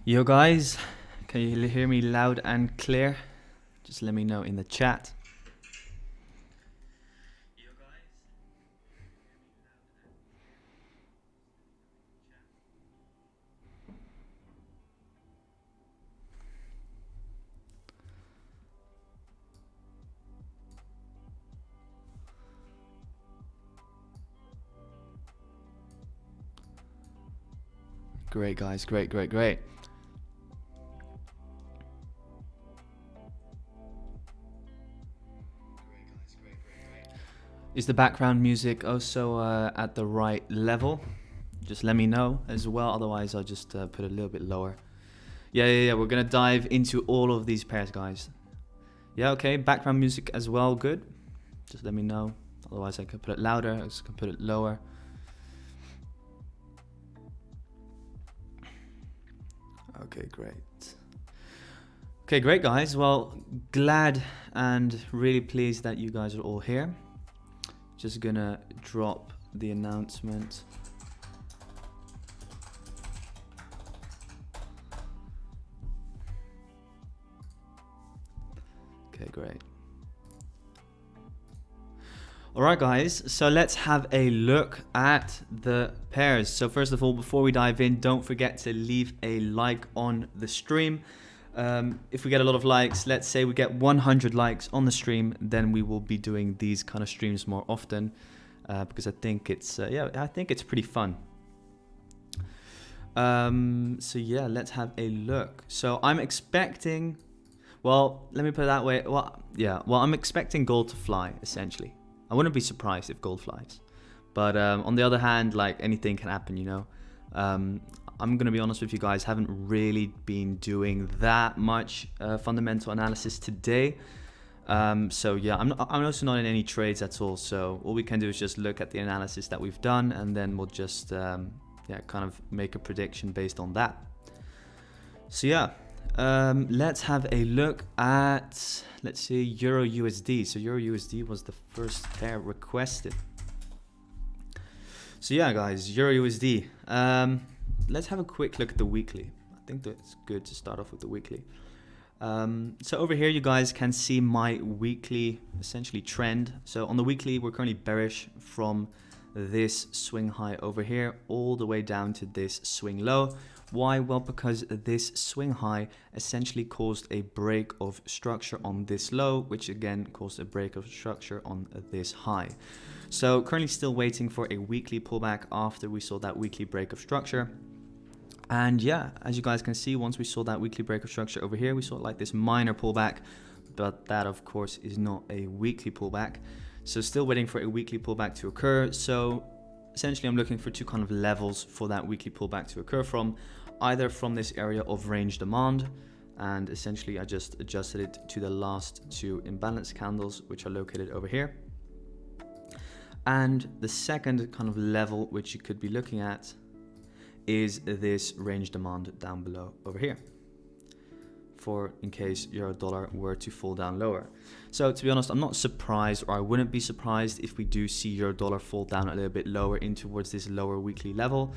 Yo guys, can you hear me loud and clear? Just let me know in the chat. Great guys, great. Is the background music also at the right level? Just let me know as well, otherwise I'll just put it a little bit lower. Yeah, we're gonna dive into all of these pairs, guys. Yeah, okay, background music as well, good. Just let me know, otherwise I can put it louder, I can put it lower. Okay, great. Okay, great guys, well, glad and really pleased that you guys are all here. Just gonna drop the announcement. Okay, great. All right, guys, so let's have a look at the pairs. So first of all, before we dive in, don't forget to leave a like on the stream. If we get a lot of likes, let's say we get 100 likes on the stream, then we will be doing these kind of streams more often, because I think it's I think it's pretty fun. So yeah, let's have a look. So I'm expecting, well, let me put it that way. Well, I'm expecting gold to fly, essentially. I wouldn't be surprised if gold flies, but on the other hand, like, anything can happen, you know. I'm gonna be honest with you guys, haven't really been doing that much fundamental analysis today. So yeah, I'm also not in any trades at all. So all we can do is just look at the analysis that we've done, and then we'll just kind of make a prediction based on that. So yeah, let's have a look at, let's see, EURUSD. So EURUSD was the first pair requested. So yeah, guys, EURUSD. Let's have a quick look at the weekly. I think that's good to start off with the weekly. So over here, you guys can see my weekly, essentially, trend. So on the weekly, we're currently bearish from this swing high over here all the way down to this swing low. Why? Well, because this swing high essentially caused a break of structure on this low, which again caused a break of structure on this high. So currently still waiting for a weekly pullback after we saw that weekly break of structure. And yeah, as you guys can see, once we saw that weekly break of structure over here, we saw like this minor pullback, but that of course is not a weekly pullback. So still waiting for a weekly pullback to occur. So essentially I'm looking for two kind of levels for that weekly pullback to occur from, either from this area of range demand, and essentially I just adjusted it to the last two imbalance candles, which are located over here. And the second kind of level which you could be looking at is this range demand down below over here. for in case euro dollar were to fall down lower. So to be honest, I'm not surprised, or I wouldn't be surprised if we do see euro dollar fall down a little bit lower in towards this lower weekly level.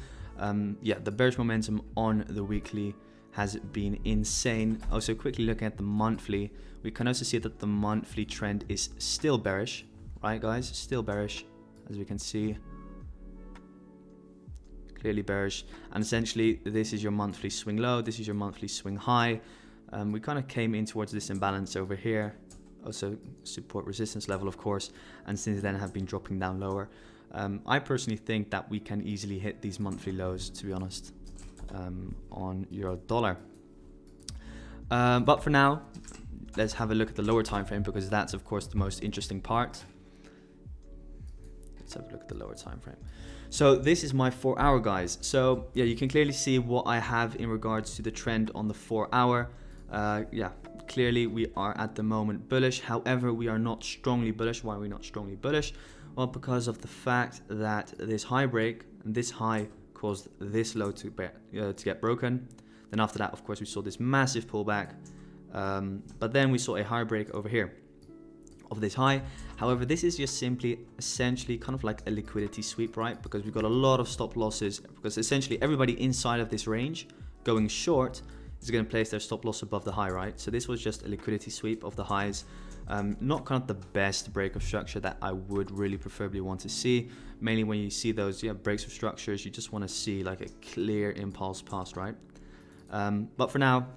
Yeah, the bearish momentum on the weekly has been insane. Also, quickly looking at the monthly, we can also see that the monthly trend is still bearish, right guys? Still bearish, as we can see. Clearly bearish. And essentially, this is your monthly swing low, this is your monthly swing high. We kind of came in towards this imbalance over here. Also support resistance level, of course, and since then have been dropping down lower. I personally think that we can easily hit these monthly lows, to be honest, on euro dollar. But for now, let's have a look at the lower time frame, because that's of course the most interesting part. Let's have a look at the lower time frame. So this is my 4 hour, guys. So yeah, you can clearly see what I have in regards to the trend on the 4 hour. Yeah, clearly we are at the moment bullish. However, we are not strongly bullish. Why are we not strongly bullish? Well, because of the fact that this high break and this high caused this low to get broken. Then after that, of course, we saw this massive pullback. But then we saw a high break over here of this high. However, this is just simply essentially kind of like a liquidity sweep, right? Because we've got a lot of stop losses, because essentially everybody inside of this range going short is going to place their stop loss above the high, right? So this was just a liquidity sweep of the highs. Not kind of the best break of structure that I would really preferably want to see. Mainly when you see those breaks of structures, you just want to see like a clear impulse past, right? But for now,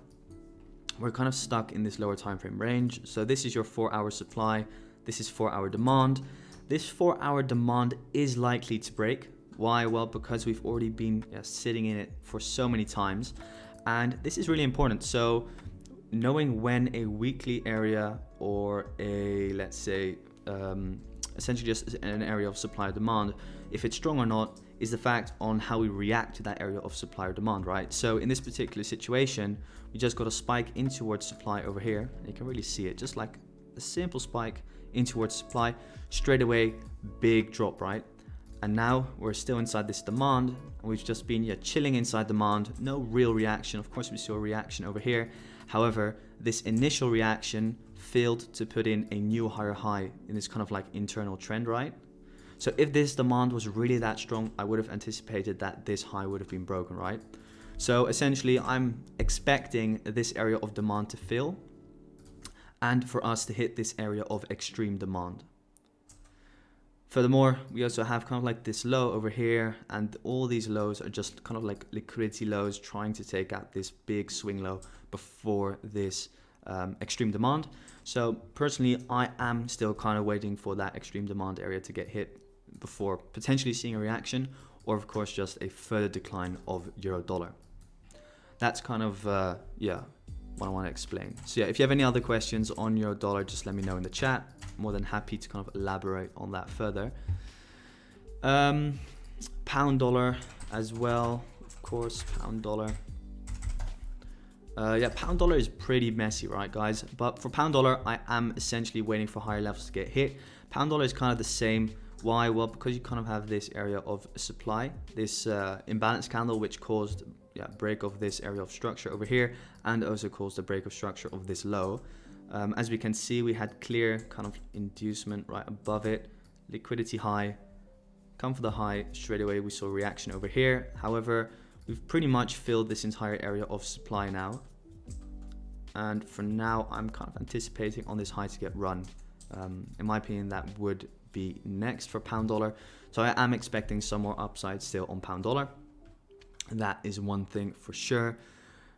we're kind of stuck in this lower time frame range. So this is your 4 hour supply. This is 4 hour demand. This 4 hour demand is likely to break. Why? Well, because we've already been sitting in it for so many times. And this is really important. So knowing when a weekly area or a, let's say, essentially just an area of supply or demand, if it's strong or not, is the fact on how we react to that area of supply or demand, right? So in this particular situation, we just got a spike in towards supply over here. And you can really see it, just like a simple spike in towards supply, straight away, big drop, right? And now we're still inside this demand. And we've just been chilling inside demand, no real reaction. Of course, we saw a reaction over here. However, this initial reaction failed to put in a new higher high in this kind of like internal trend, right? So if this demand was really that strong, I would have anticipated that this high would have been broken, right? So essentially, I'm expecting this area of demand to fill and for us to hit this area of extreme demand. Furthermore, we also have kind of like this low over here, and all these lows are just kind of like liquidity lows trying to take out this big swing low before this extreme demand. So personally, I am still kind of waiting for that extreme demand area to get hit before potentially seeing a reaction, or of course just a further decline of euro dollar. That's kind of what I want to explain. So yeah, if you have any other questions on euro dollar, just let me know in the chat. More than happy to kind of elaborate on that further. Pound dollar as well, of course, pound dollar. Yeah, pound dollar is pretty messy, right guys? But for pound dollar, I am essentially waiting for higher levels to get hit. Pound dollar is kind of the same. Why? Well, because you kind of have this area of supply, this imbalance candle, which caused break of this area of structure over here, and also caused a break of structure of this low. As we can see, we had clear kind of inducement right above it, liquidity high, come for the high, straight away we saw reaction over here. However, we've pretty much filled this entire area of supply now. And for now, I'm kind of anticipating on this high to get run. In my opinion, that would be next for pound dollar. So I am expecting some more upside still on pound dollar. And that is one thing for sure.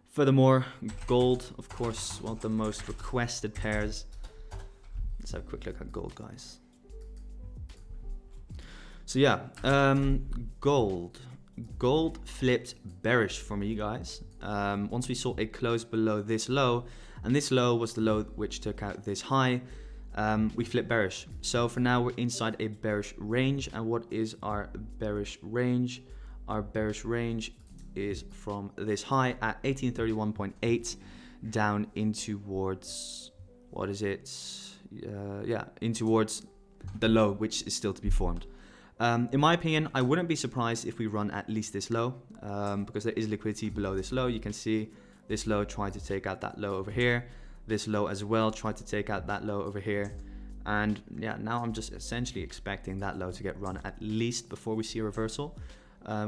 Furthermore, gold, of course, one of the most requested pairs. Let's have a quick look at gold, guys. So yeah, gold flipped bearish for me, guys. Once we saw a close below this low, and this low was the low which took out this high, we flipped bearish. So for now, we're inside a bearish range. And what is our bearish range? Our bearish range is from this high at 1831.8 down in towards, what is it? In towards the low, which is still to be formed. In my opinion, I wouldn't be surprised if we run at least this low, because there is liquidity below this low. You can see This low tried to take out that low over here. This low as well tried to take out that low over here. And yeah, now I'm just essentially expecting that low to get run at least before we see a reversal.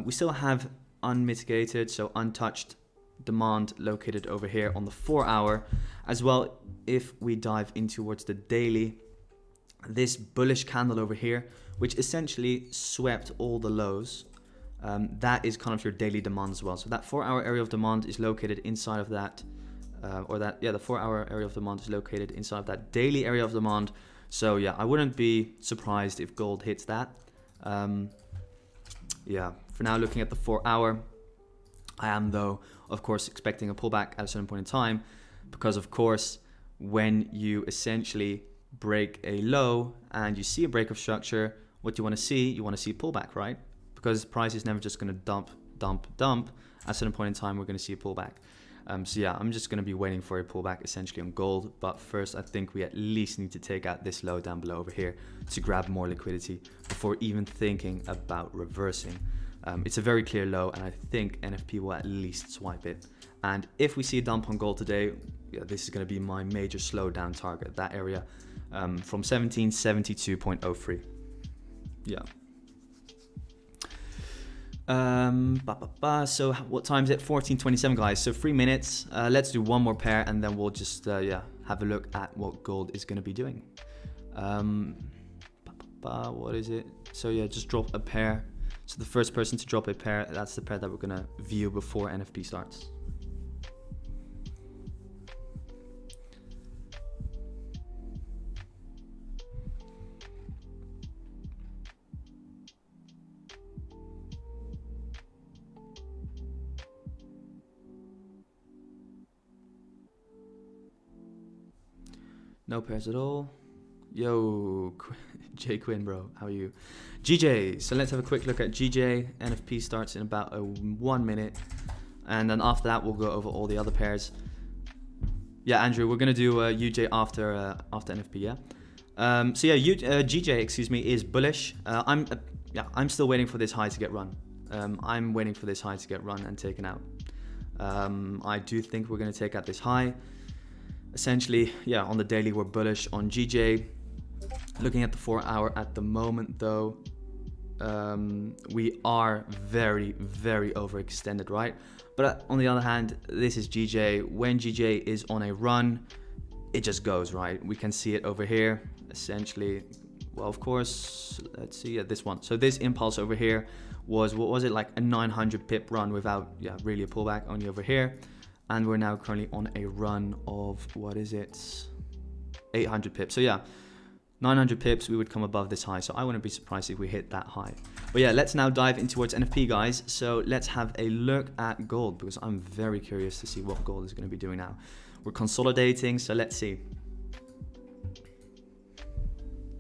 We still have unmitigated, so untouched demand located over here on the 4 hour. As well, if we dive in towards the daily, this bullish candle over here, which essentially swept all the lows, that is kind of your daily demand as well. So that 4 hour area of demand is located inside of that, the 4 hour area of demand is located inside of that daily area of demand. So yeah, I wouldn't be surprised if gold hits that. Yeah, for now, looking at the 4 hour, I am though, of course, expecting a pullback at a certain point in time, because of course, when you essentially break a low and you see a break of structure, what you want to see? You want to see a pullback, right? Because price is never just going to dump. At a certain point in time, we're going to see a pullback. So yeah, I'm just going to be waiting for a pullback essentially on gold. But first, I think we at least need to take out this low down below over here to grab more liquidity before even thinking about reversing. It's a very clear low, and I think NFP will at least swipe it. And if we see a dump on gold today, yeah, this is going to be my major slowdown target, that area from 1772.03. Yeah. So what time is it? 14:27, guys. So 3 minutes. Let's do one more pair, and then we'll just have a look at what gold is going to be doing. What is it? So yeah, just drop a pair. So the first person to drop a pair, that's the pair that we're going to view before NFP starts. No pairs at all. Yo, J Quinn, bro, how are you? GJ, so let's have a quick look at GJ. NFP starts in about 1 minute, and then after that we'll go over all the other pairs. Yeah, Andrew, we're gonna do UJ after NFP, yeah. So yeah, GJ, excuse me, is bullish. I'm still waiting for this high to get run. I'm waiting for this high to get run and taken out. I do think we're gonna take out this high. Essentially, yeah, on the daily we're bullish on GJ. Looking at the 4 hour at the moment though, we are very, very overextended, right? But on the other hand, this is GJ. When GJ is on a run, it just goes, right? We can see it over here, essentially. Well, of course, let's see at this one. So this impulse over here was, what was it, like a 900 pip run without, yeah, really a pullback, only over here. And we're now currently on a run of, what is it, 800 pips. So yeah, 900 pips, we would come above this high. So I wouldn't be surprised if we hit that high. But yeah, let's now dive in towards NFP, guys. So let's have a look at gold, because I'm very curious to see what gold is going to be doing now. We're consolidating, so let's see.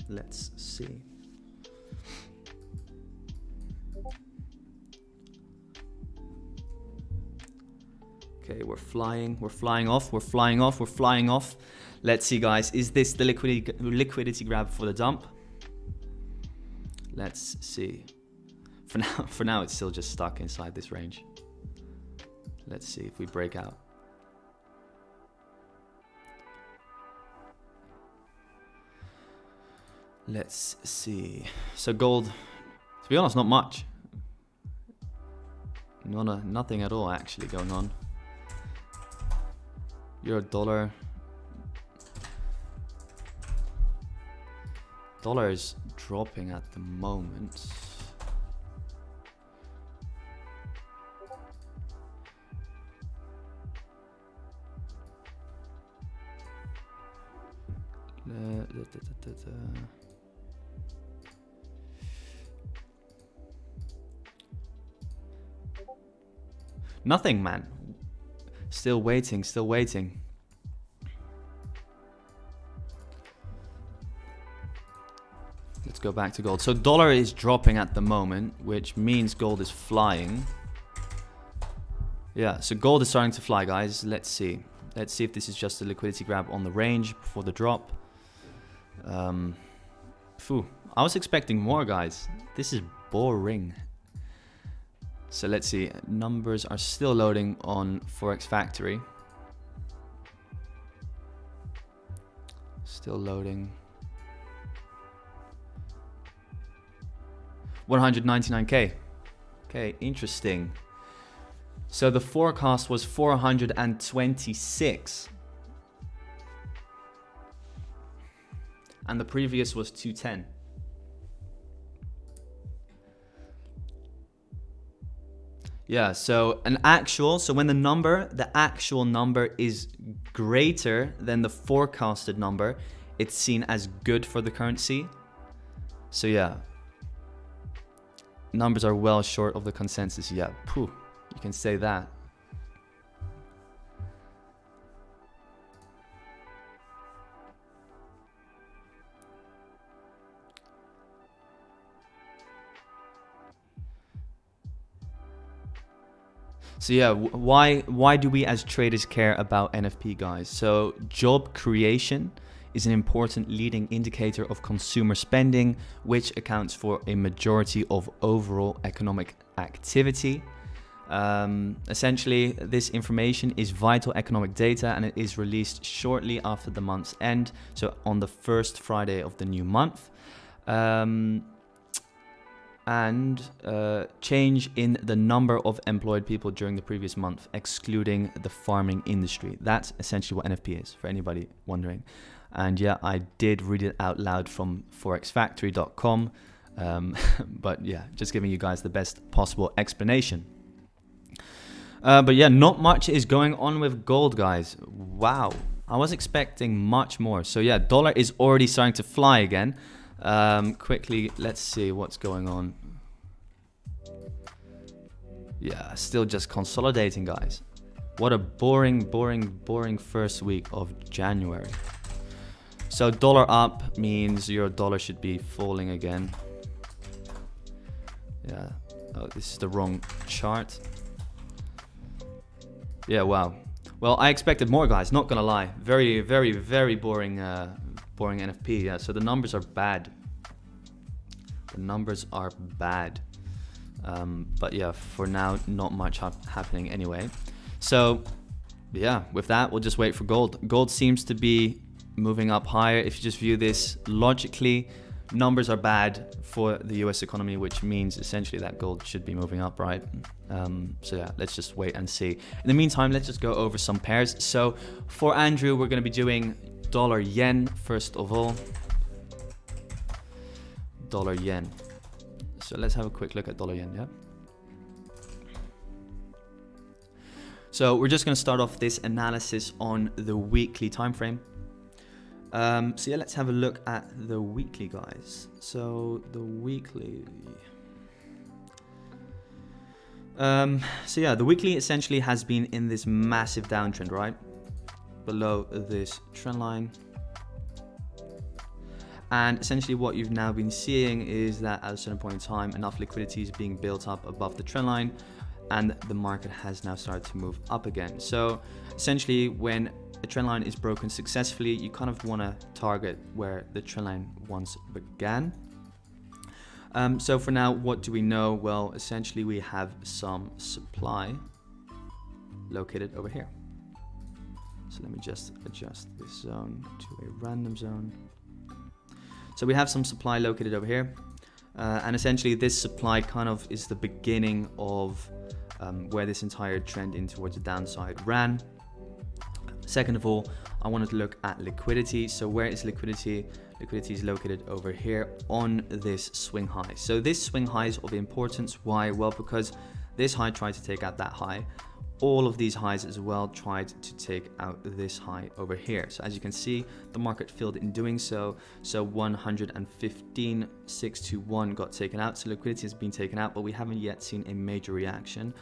Let's see. Okay, we're flying off. Let's see, guys, is this the liquidity grab for the dump? Let's see. For now, it's still just stuck inside this range. Let's see if we break out. Let's see. So gold, to be honest, not much. Nothing at all actually going on. Euro dollar. Dollar is dropping at the moment. Nothing, man. Still waiting. Let's go back to gold. So dollar is dropping at the moment, which means gold is flying. Yeah, so gold is starting to fly, guys. Let's see. Let's see if this is just a liquidity grab on the range before the drop. I was expecting more, guys. This is boring. So let's see, numbers are still loading on Forex Factory. Still loading. 199k. Okay, interesting. So the forecast was 426. And the previous was 210. Yeah, so when the actual number is greater than the forecasted number, it's seen as good for the currency. So yeah, numbers are well short of the consensus. Yeah, you can say that. So yeah, why do we as traders care about NFP, guys? So job creation is an important leading indicator of consumer spending, which accounts for a majority of overall economic activity. Essentially, this information is vital economic data, and it is released shortly after the month's end, so on the first Friday of the new month. Change in the number of employed people during the previous month, excluding the farming industry. That's essentially what NFP is, for anybody wondering. And yeah, I did read it out loud from forexfactory.com, but yeah, just giving you guys the best possible explanation. But yeah, not much is going on with gold, guys. Wow, I was expecting much more. So yeah, dollar is already starting to fly again. Quickly, let's see what's going on. Yeah, still just consolidating, guys. What a boring first week of January. So dollar up means your dollar should be falling again. Yeah. Oh, this is the wrong chart. Yeah, wow. Well, I expected more, guys, not gonna lie. Very boring NFP. Yeah, so the numbers are bad. The numbers are bad. But yeah, for now, not much happening anyway. So yeah, with that, we'll just wait for gold. Gold seems to be moving up higher. If you just view this logically, numbers are bad for the US economy, which means essentially that gold should be moving up, right? So yeah, let's just wait and see. In the meantime, let's just go over some pairs. So for Andrew, we're going to be doing dollar yen first of all. Dollar yen. So let's have a quick look at dollar yen, yeah? So we're just going to start off this analysis on the weekly time frame. So yeah, let's have a look at the weekly, guys. So the weekly. So yeah, the weekly essentially has been in this massive downtrend, right? Below this trend line. And essentially what you've now been seeing is that at a certain point in time, enough liquidity is being built up above the trend line, and the market has now started to move up again. So essentially when a trend line is broken successfully, you kind of want to target where the trend line once began. So for now, what do we know? Well, essentially we have some supply located over here. So let me just adjust this zone to a random zone. So we have some supply located over here. And essentially this supply kind of is the beginning of where this entire trend in towards the downside ran. Second of all, I wanted to look at liquidity. So where is liquidity? Liquidity is located over here on this swing high. So this swing high is of importance. Why? Well, because this high tried to take out that high. All of these highs as well tried to take out this high over here. So as you can see, the market failed in doing so. So 115.621 got taken out. So liquidity has been taken out, but we haven't yet seen a major reaction.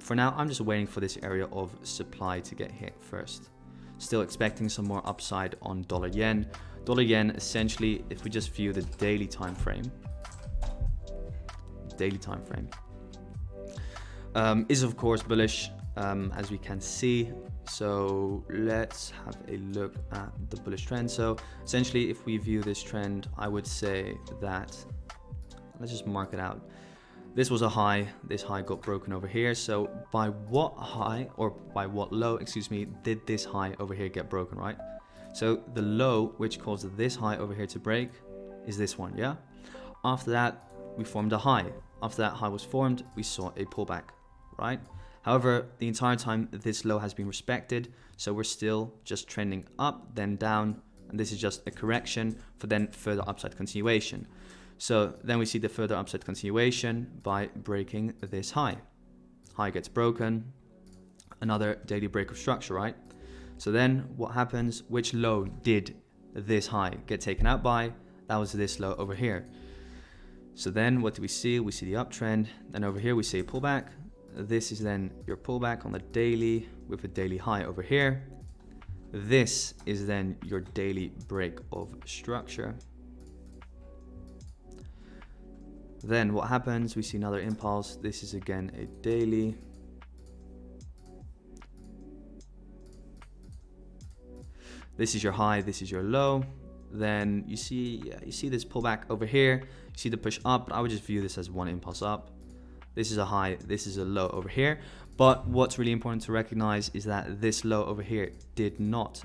For now, I'm just waiting for this area of supply to get hit first. Still expecting some more upside on dollar yen. Dollar yen, essentially, if we just view the daily time frame, is of course bullish, as we can see. So let's have a look at the bullish trend. So essentially, if we view this trend, I would say that, let's just mark it out. This was a high. This high got broken over here. So by what high, or by what low, excuse me, did this high over here get broken, right? So the low, which caused this high over here to break, is this one, yeah? After that, we formed a high. After that high was formed, we saw a pullback, right? However, the entire time this low has been respected, so we're still just trending up, then down, and this is just a correction for then further upside continuation. So then we see the further upside continuation by breaking this high. High gets broken, another daily break of structure, right? So then what happens? Which low did this high get taken out by? That was this low over here. So then what do we see? We see the uptrend. Then over here we see a pullback. This is then your pullback on the daily with a daily high over here. This is then your daily break of structure. Then what happens? We see another impulse. This is again a daily. This is your high, this is your low. Then you see this pullback over here. You see the push up, but I would just view this as one impulse up. This is a high, this is a low over here. But what's really important to recognize is that this low over here did not,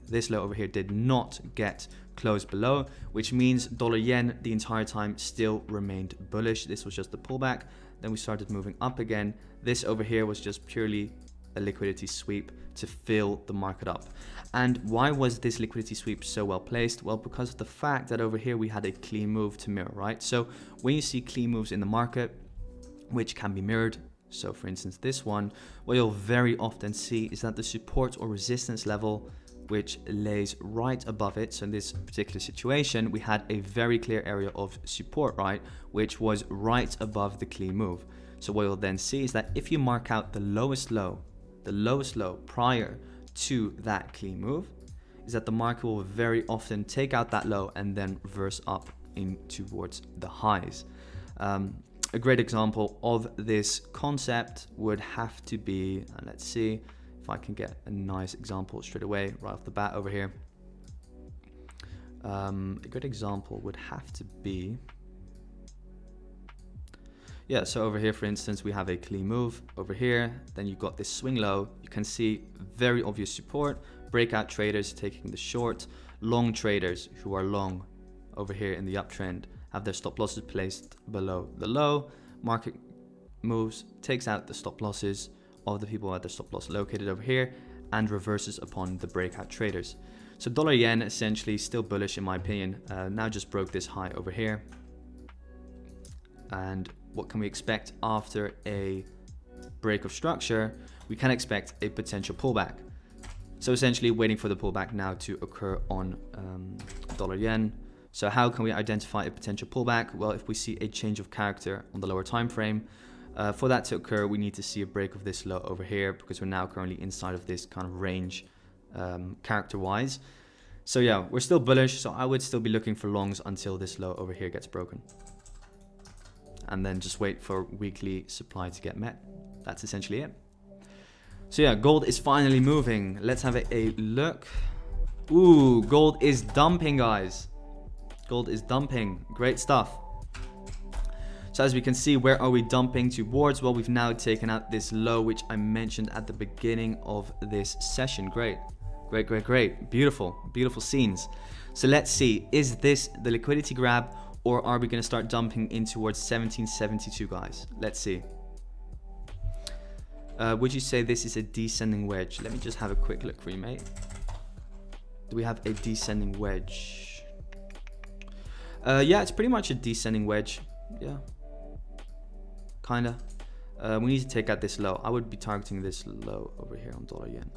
this low over here did not get closed below, which means dollar yen the entire time still remained bullish. This was just the pullback. Then we started moving up again. This over here was just purely a liquidity sweep to fill the market up. And why was this liquidity sweep so well placed? Well, because of the fact that over here we had a clean move to mirror, right? So when you see clean moves in the market, which can be mirrored, so for instance this one, what you'll very often see is that the support or resistance level which lays right above it. So in this particular situation, we had a very clear area of support, right, which was right above the clean move. So what you'll then see is that if you mark out the lowest low prior to that clean move, is that the market will very often take out that low and then reverse up in towards the highs. A great example of this concept would have to be, and let's see if I can get a nice example straight away right off the bat over here. A good example would have to be, yeah, so over here, for instance, we have a clean move over here. Then you've got this swing low. You can see very obvious support, breakout traders taking the short, long traders who are long over here in the uptrend have their stop losses placed below the low. Market moves, takes out the stop losses of the people at their stop loss located over here and reverses upon the breakout traders. So dollar yen essentially still bullish in my opinion. Now just broke this high over here. And what can we expect after a break of structure? We can expect a potential pullback. So essentially waiting for the pullback now to occur on dollar yen. So how can we identify a potential pullback? Well, if we see a change of character on the lower time frame, for that to occur, we need to see a break of this low over here because we're now currently inside of this kind of range character-wise. So yeah, we're still bullish. So I would still be looking for longs until this low over here gets broken. And then just wait for weekly supply to get met. That's essentially it. So yeah, gold is finally moving. Let's have a look. Ooh, gold is dumping, guys. Gold is dumping. Great stuff. So as we can see, where are we dumping towards? Well, we've now taken out this low, which I mentioned at the beginning of this session. Great. Great, great, great. Beautiful, beautiful scenes. So let's see, is this the liquidity grab or are we going to start dumping in towards 1772, guys? Let's see. Would you say this is a descending wedge? Let me just have a quick look for you, mate. Do we have a descending wedge? Yeah, it's pretty much a descending wedge. Yeah, kinda. We need to take out this low. I would be targeting this low over here on dollar yen.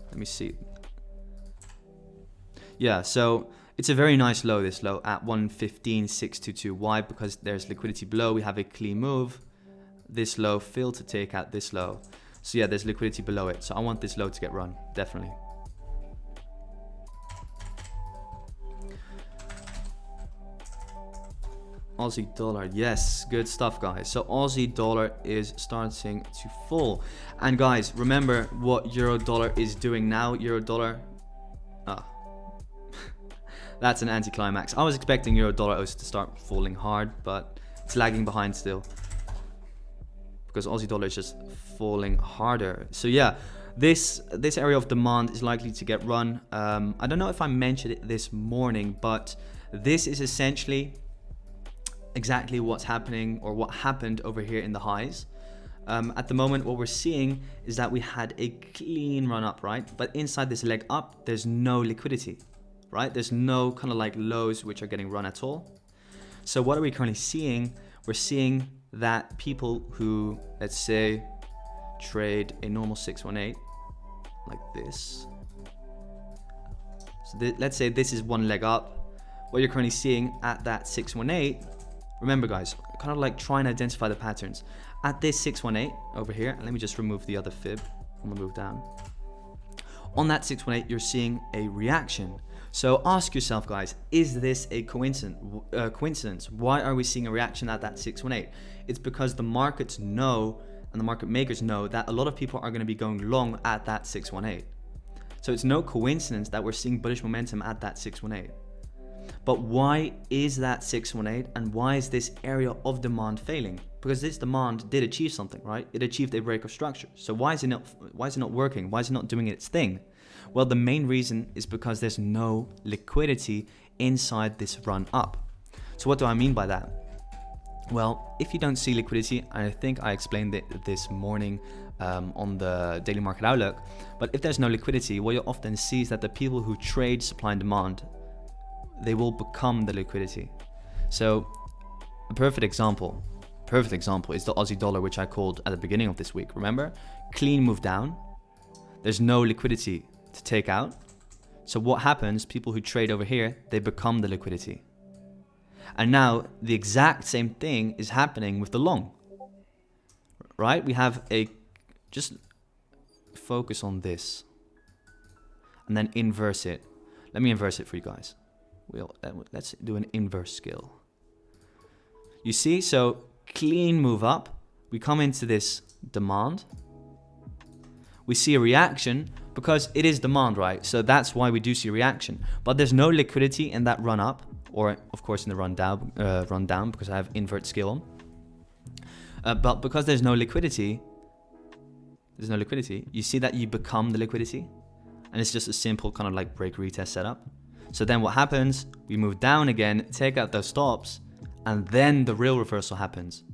Let me see. Yeah, so it's a very nice low, this low at 115.622. Why? Because there's liquidity below. We have a clean move. This low failed to take out this low. So yeah, there's liquidity below it. So I want this low to get run, definitely. Aussie dollar, yes, good stuff, guys. So Aussie dollar is starting to fall, and guys, remember what euro dollar is doing now. Euro dollar, that's an anticlimax. I was expecting euro dollar to start falling hard, but it's lagging behind still. because Aussie dollar is just falling harder. So yeah, this area of demand is likely to get run. I don't know if I mentioned it this morning, but this is essentially exactly what's happening, or what happened over here in the highs. At the moment, what we're seeing is that we had a clean run up, right? But inside this leg up, there's no liquidity, right? There's no kind of like lows which are getting run at all. So what are we currently seeing? We're seeing that people who, let's say, trade a normal 618 like this. So let's say this is one leg up. What you're currently seeing at that 618, remember guys, kind of like trying to identify the patterns. At this 618 over here, and let me just remove the other fib. I'm gonna move down. On that 618, you're seeing a reaction. So ask yourself, guys, is this a coincidence? Why are we seeing a reaction at that 618? It's because the markets know, and the market makers know, that a lot of people are going to be going long at that 618. So it's no coincidence that we're seeing bullish momentum at that 618. But why is that 618, and why is this area of demand failing? Because this demand did achieve something, right? It achieved a break of structure. So why is it not working? Why is it not doing its thing? Well, the main reason is because there's no liquidity inside this run up. So what do I mean by that? Well, if you don't see liquidity, I think I explained it this morning on the daily market outlook, but if there's no liquidity, what you'll often see is that the people who trade supply and demand, they will become the liquidity. So a perfect example is the Aussie dollar, which I called at the beginning of this week. Remember? Clean move down. There's no liquidity to take out. So what happens? People who trade over here, they become the liquidity. And now the exact same thing is happening with the long, right? We have just focus on this and then inverse it. Let me inverse it for you guys. Let's do an inverse skill. You see, so clean move up. We come into this demand. We see a reaction because it is demand, right? So that's why we do see a reaction. But there's no liquidity in that run up, or of course in the run down because I have invert skill on. But because there's no liquidity, you see that you become the liquidity, and it's just a simple kind of like break retest setup. So then what happens? We move down again, take out those stops, and then the real reversal happens.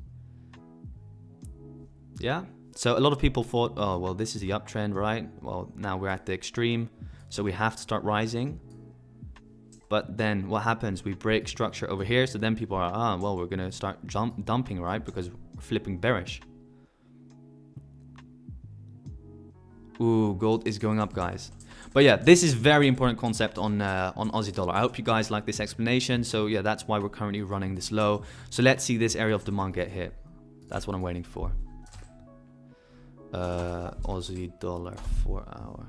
Yeah. So a lot of people thought, oh, well, this is the uptrend, right? Well, now we're at the extreme, so we have to start rising. But then what happens? We break structure over here. So then people are, well, we're going to start dumping, right? Because we're flipping bearish. Ooh, gold is going up, guys. But yeah, this is very important concept on Aussie dollar. I hope you guys like this explanation. So yeah, that's why we're currently running this low. So let's see this area of demand get hit. That's what I'm waiting for. Aussie dollar 4 hour.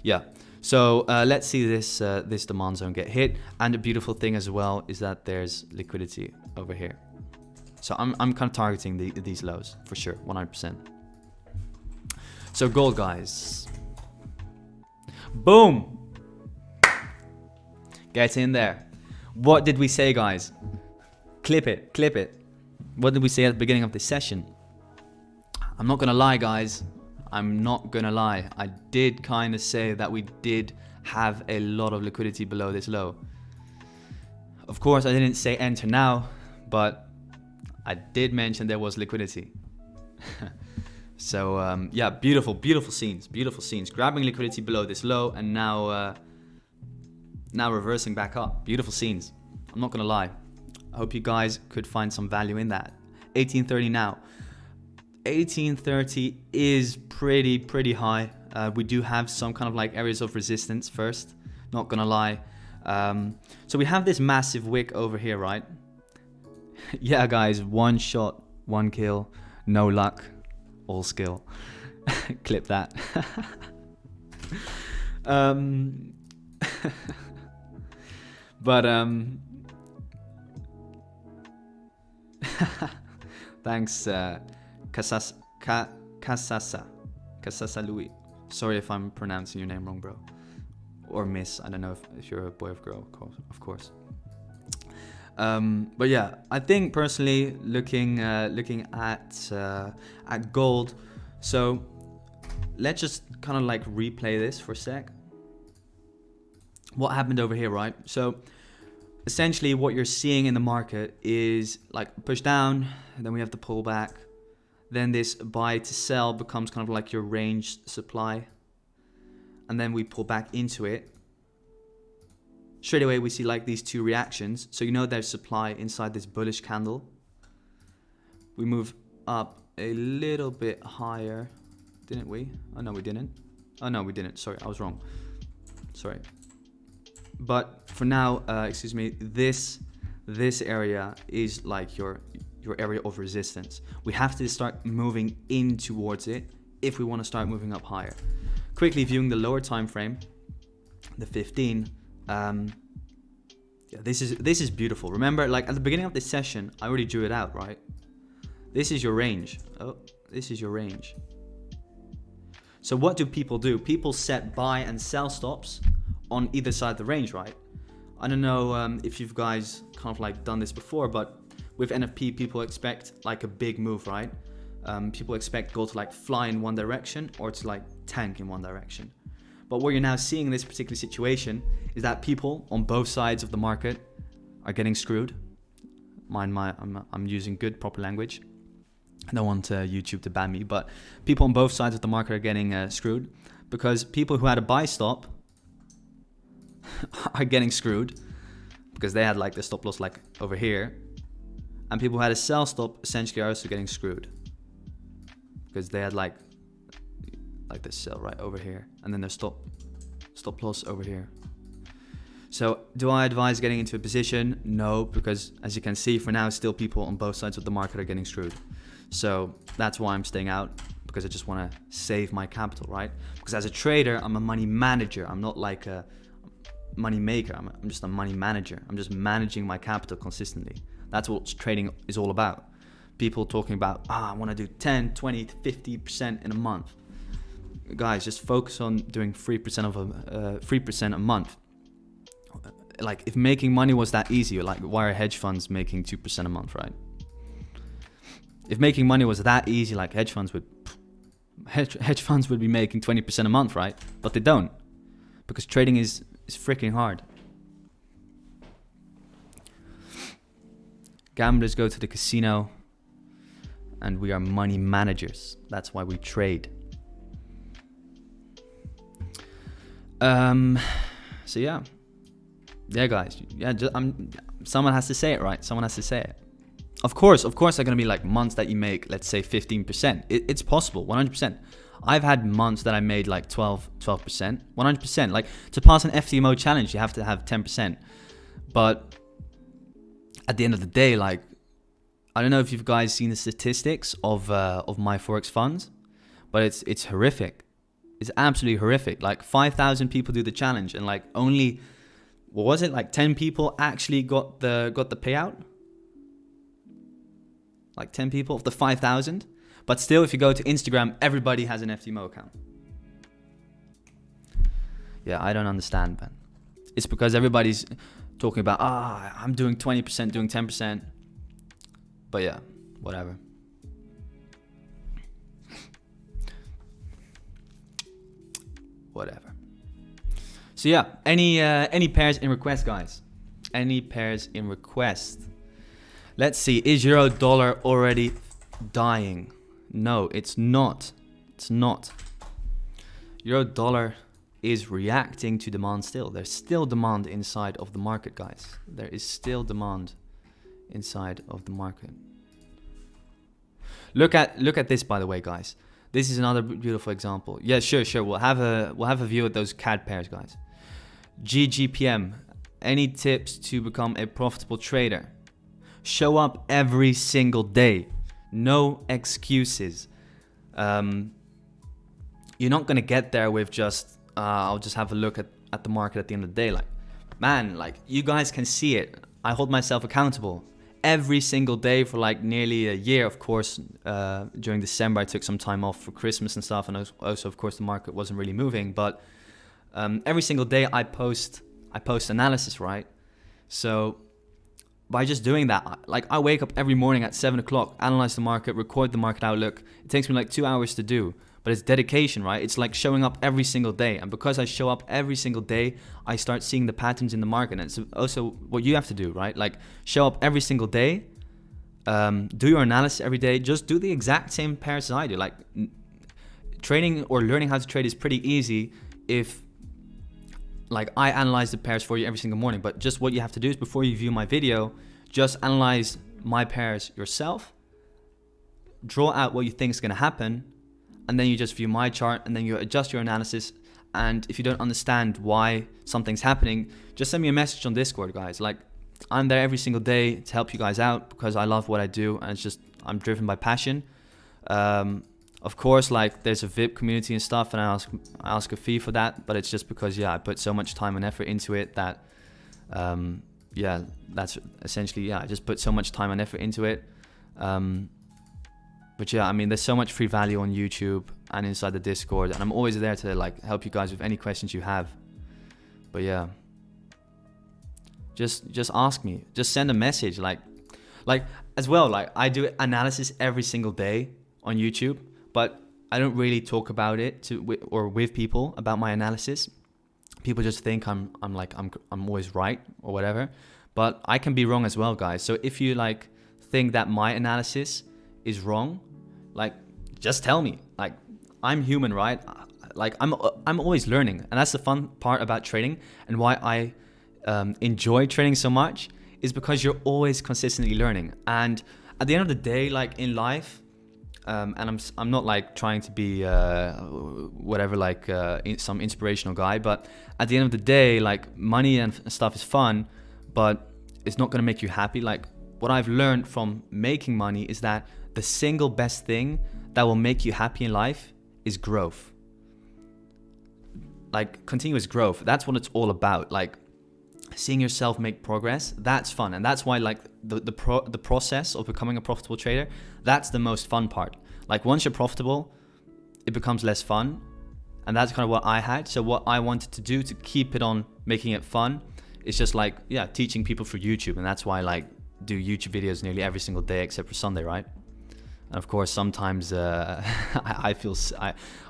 Yeah. So let's see this this demand zone get hit. And the beautiful thing as well is that there's liquidity over here. So I'm kind of targeting these lows for sure, 100%. So gold, guys. Boom. Get in there. What did we say, guys? Clip it, clip it. What did we say at the beginning of this session? I'm not gonna lie, guys. I'm not gonna lie. I did kind of say that we did have a lot of liquidity below this low. Of course, I didn't say enter now, but I did mention there was liquidity. So yeah, beautiful scenes, grabbing liquidity below this low, and now reversing back up. Beautiful scenes. I'm not gonna lie. I hope you guys could find some value in that. 1830 now. 1830 is pretty high. We do have some kind of like areas of resistance first, not gonna lie. So we have this massive wick over here, right? Yeah, guys, one shot, one kill, no luck, all skill. Clip that. But thanks, Kasasa Louis. Sorry if I'm pronouncing your name wrong, bro. Or miss. I don't know if you're a boy or girl, of course. But yeah, I think personally looking at gold. So let's just kind of like replay this for a sec. What happened over here, right? So essentially what you're seeing in the market is like push down, and then we have the pullback. Then this buy to sell becomes kind of like your range supply. And then we pull back into it. Straight away we see like these two reactions. So you know there's supply inside this bullish candle. We move up a little bit higher, didn't we? Oh no, we didn't. Oh no, we didn't. Sorry, I was wrong. Sorry. But for now, excuse me, this area is like your area of resistance. We have to start moving in towards it if we want to start moving up higher. Quickly viewing the lower time frame, the 15. Yeah, this is beautiful. Remember, like at the beginning of this session, I already drew it out, right? This is your range. Oh, this is your range. So what do? People set buy and sell stops on either side of the range, right? I don't know if you guys kind of like done this before, but with NFP, people expect like a big move, right? People expect gold to like fly in one direction or to like tank in one direction. But what you're now seeing in this particular situation is that people on both sides of the market are getting screwed. I'm using good proper language. I don't want YouTube to ban me, but people on both sides of the market are getting screwed because people who had a buy stop are getting screwed because they had like the stop loss like over here, and people who had a sell stop essentially are also getting screwed because they had like this sell right over here, and then their stop loss over here. So do I advise getting into a position? No, because as you can see, for now still people on both sides of the market are getting screwed. So that's why I'm staying out, because I just want to save my capital, right? Because as a trader, I'm a money manager. I'm not like a money maker. I'm just a money manager. I'm just managing my capital consistently. That's what trading is all about. People talking about, I want to do 10, 20, 50% in a month. Guys, just focus on doing 3% a month. Like if making money was that easy, like why are hedge funds making 2% a month, right? If making money was that easy, like hedge funds would be making 20% a month, right? But they don't, because trading is freaking hard. Gamblers go to the casino, and we are money managers. That's why we trade. So yeah, guys. Yeah, someone has to say it, right? Someone has to say it. Of course, there are gonna be like months that you make, let's say 15%. It's possible, 100%. I've had months that I made like 12%, 100%. Like to pass an FTMO challenge, you have to have 10%. But at the end of the day, like, I don't know if you've guys seen the statistics of my Forex funds, but it's horrific. It's absolutely horrific. Like 5,000 people do the challenge, and like only, what was it? Like 10 people actually got the payout. Like 10 people of the 5,000. But still, if you go to Instagram, everybody has an FTMO account. Yeah, I don't understand, man. It's because everybody's talking about, I'm doing 20%, doing 10%. But yeah, whatever. Whatever. So yeah, any pairs in request, guys? Any pairs in request? Let's see, is euro dollar already dying? No, it's not. It's not. Euro dollar is reacting to demand still. There's still demand inside of the market, guys. There is still demand inside of the market. Look at this, by the way, guys. This is another beautiful example. Yeah, sure. We'll have a view at those CAD pairs, guys. GGPM. Any tips to become a profitable trader? Show up every single day. No excuses. You're not gonna get there with just I'll just have a look at the market at the end of the day. Like, man, like you guys can see it. I hold myself accountable every single day for like nearly a year. Of course, during December I took some time off for Christmas and stuff, and also of course the market wasn't really moving. But every single day I post analysis, right? So by just doing that. Like I wake up every morning at 7 o'clock, analyze the market, record the market outlook. It takes me like 2 hours to do, but it's dedication, right? It's like showing up every single day. And because I show up every single day, I start seeing the patterns in the market. And it's also what you have to do, right? Like show up every single day, do your analysis every day. Just do the exact same pairs as I do. Like trading or learning how to trade is pretty easy if like I analyze the pairs for you every single morning. But just what you have to do is before you view my video, just analyze my pairs yourself, draw out what you think is going to happen, and then you just view my chart, and then you adjust your analysis. And if you don't understand why something's happening, just send me a message on Discord, guys. Like I'm there every single day to help you guys out because I love what I do, and it's just I'm driven by passion. Of course, like there's a VIP community and stuff, and I ask a fee for that, but it's just because I put so much time and effort into it that that's essentially I just put so much time and effort into it. But I mean, there's so much free value on YouTube and inside the Discord, and I'm always there to like help you guys with any questions you have. But just ask me, just send a message, like as well. Like I do analysis every single day on YouTube, but I don't really talk about it with people about my analysis. People just think I'm always right or whatever, but I can be wrong as well, guys. So if you like think that my analysis is wrong, like just tell me. Like I'm human, right? Like I'm always learning, and that's the fun part about trading, and why I enjoy trading so much is because you're always consistently learning. And at the end of the day, like in life, and I'm not like trying to be whatever, like some inspirational guy, but at the end of the day, like money and stuff is fun, but it's not gonna make you happy. Like what I've learned from making money is that the single best thing that will make you happy in life is growth. Like continuous growth. That's what it's all about. Like seeing yourself make progress, that's fun. And that's why like the process of becoming a profitable trader, that's the most fun part. Like once you're profitable, it becomes less fun. And that's kind of what I had. So what I wanted to do to keep it on making it fun is just like, teaching people through YouTube. And that's why I like do YouTube videos nearly every single day except for Sunday, right? And of course, sometimes I feel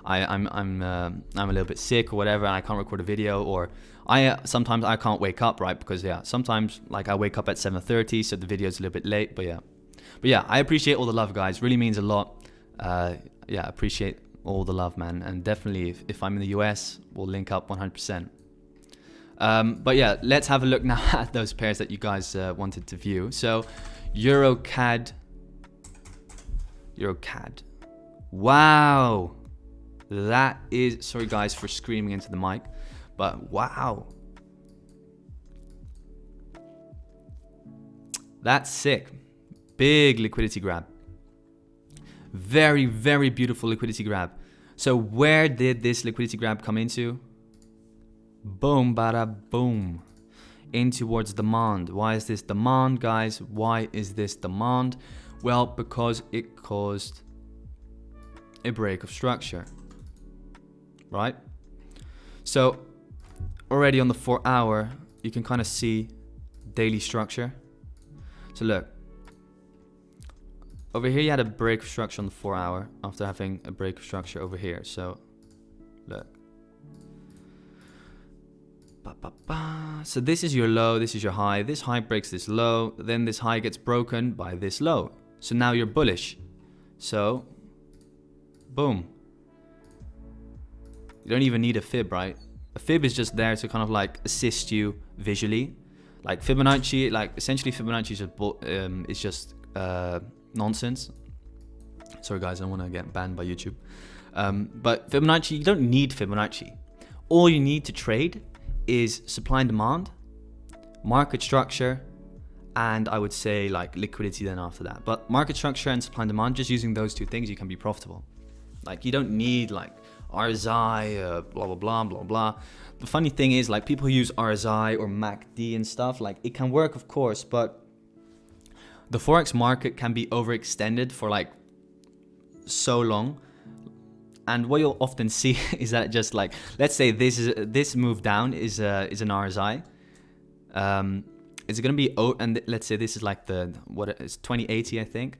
I'm a little bit sick or whatever, and I can't record a video, or sometimes I can't wake up, right? Because sometimes like I wake up at 7:30, so the video is a little bit late. But I appreciate all the love, guys. Really means a lot. Appreciate all the love, man. And definitely, if I'm in the US, we'll link up 100%. But let's have a look now at those pairs that you guys wanted to view. So EURUSD. Wow, that is, sorry guys for screaming into the mic, but wow, that's sick. Big liquidity grab, very, very beautiful liquidity grab. So where did this liquidity grab come into? Boom, bada boom, in towards demand. Why is this demand, guys? Why is this demand? Well, because it caused a break of structure, right? So already on the 4 hour, you can kind of see daily structure. So look, over here you had a break of structure on the 4 hour after having a break of structure over here. So look. So this is your low, this is your high. This high breaks this low, then this high gets broken by this low. So now you're bullish. So, boom. You don't even need a fib, right? A fib is just there to kind of like assist you visually. Like Fibonacci, like essentially Fibonacci is just nonsense. Sorry guys, I don't want to get banned by YouTube. But Fibonacci, you don't need Fibonacci. All you need to trade is supply and demand, market structure, and I would say like liquidity then after that. But market structure and supply and demand, just using those two things, you can be profitable. Like you don't need like RSI, blah, blah, blah, blah, blah. The funny thing is like people who use RSI or MACD and stuff, like it can work of course, but the Forex market can be overextended for like so long. And what you'll often see is that just like, let's say this move down is an RSI. is it going to be, and let's say this is like the, what is 2080, I think,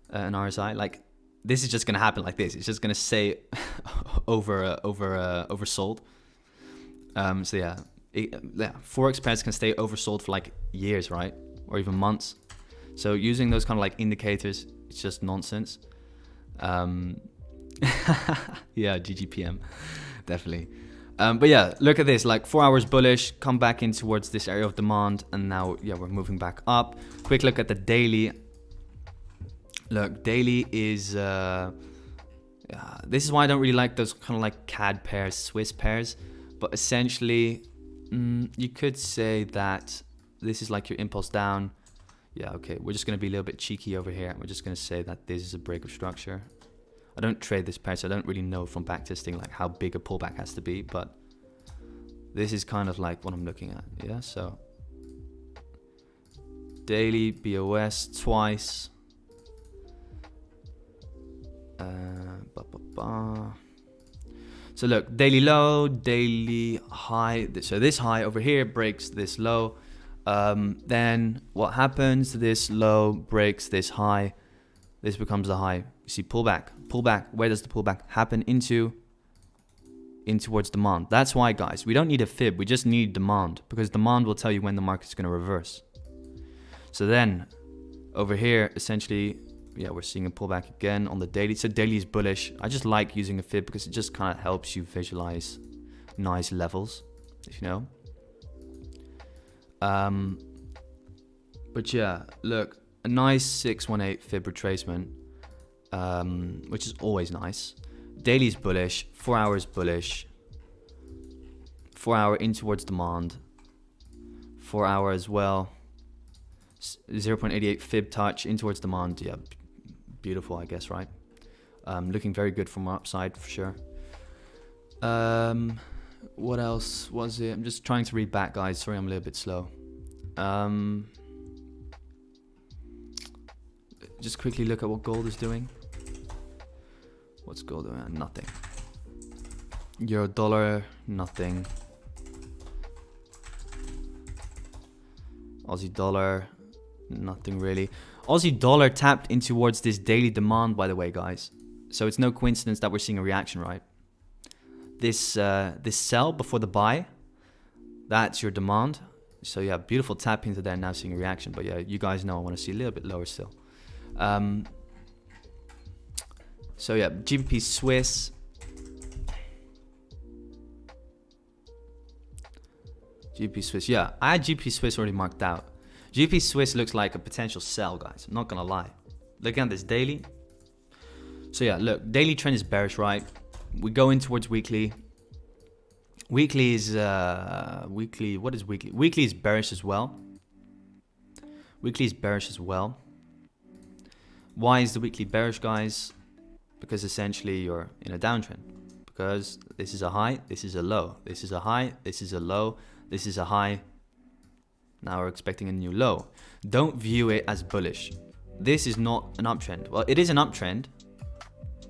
an RSI, like this is just going to happen like this. It's just going to stay oversold. So yeah, Forex pairs can stay oversold for like years, right? Or even months. So using those kind of like indicators, it's just nonsense. Yeah, GGPM, definitely. But yeah, look at this, like 4 hours bullish, come back in towards this area of demand, and now, yeah, we're moving back up. Quick look at the daily. Look, daily is, this is why I don't really like those kind of like CAD pairs, Swiss pairs, but essentially, you could say that this is like your impulse down. Yeah, okay, we're just going to be a little bit cheeky over here. We're just going to say that this is a break of structure. I don't trade this pair, so I don't really know from backtesting like how big a pullback has to be, but this is kind of like what I'm looking at. Yeah, so daily BOS twice. So look, daily low, daily high. So this high over here breaks this low. Then what happens? This low breaks this high. This becomes the high. You see pullback. Where does the pullback happen? In towards demand. That's why, guys, we don't need a fib. We just need demand, because demand will tell you when the market's going to reverse. So then over here, essentially, yeah, we're seeing a pullback again on the daily. So daily is bullish. I just like using a fib because it just kind of helps you visualize nice levels, if you know. But yeah, look, a nice 618 fib retracement, which is always nice. Daily is bullish, 4 hours bullish, 4 hour in towards demand, 4 hour as well, 0.88 fib touch in towards demand. Yeah, beautiful, I guess, right? Looking very good from our upside for sure. What else was it? I'm just trying to read back, guys. Sorry, I'm a little bit slow. Just quickly look at what gold is doing. What's gold doing? Nothing. Euro dollar, nothing. Aussie dollar, nothing really. Aussie dollar tapped in towards this daily demand, by the way, guys. So it's no coincidence that we're seeing a reaction, right? This this sell before the buy, that's your demand. So yeah, beautiful tap into there, now seeing a reaction. But yeah, you guys know I want to see a little bit lower still. So yeah, GBP Swiss. GBP Swiss, yeah, I had GBP Swiss already marked out. GBP Swiss looks like a potential sell, guys. I'm not gonna lie. Looking at this daily. So yeah, look, daily trend is bearish, right? We go in towards weekly. Weekly is weekly. What is weekly? Weekly is bearish as well. Weekly is bearish as well. Why is the weekly bearish, guys? Because essentially you're in a downtrend. Because this is a high, this is a low, this is a high, this is a low, this is a high. Now we're expecting a new low. Don't view it as bullish. This is not an uptrend. Well, it is an uptrend.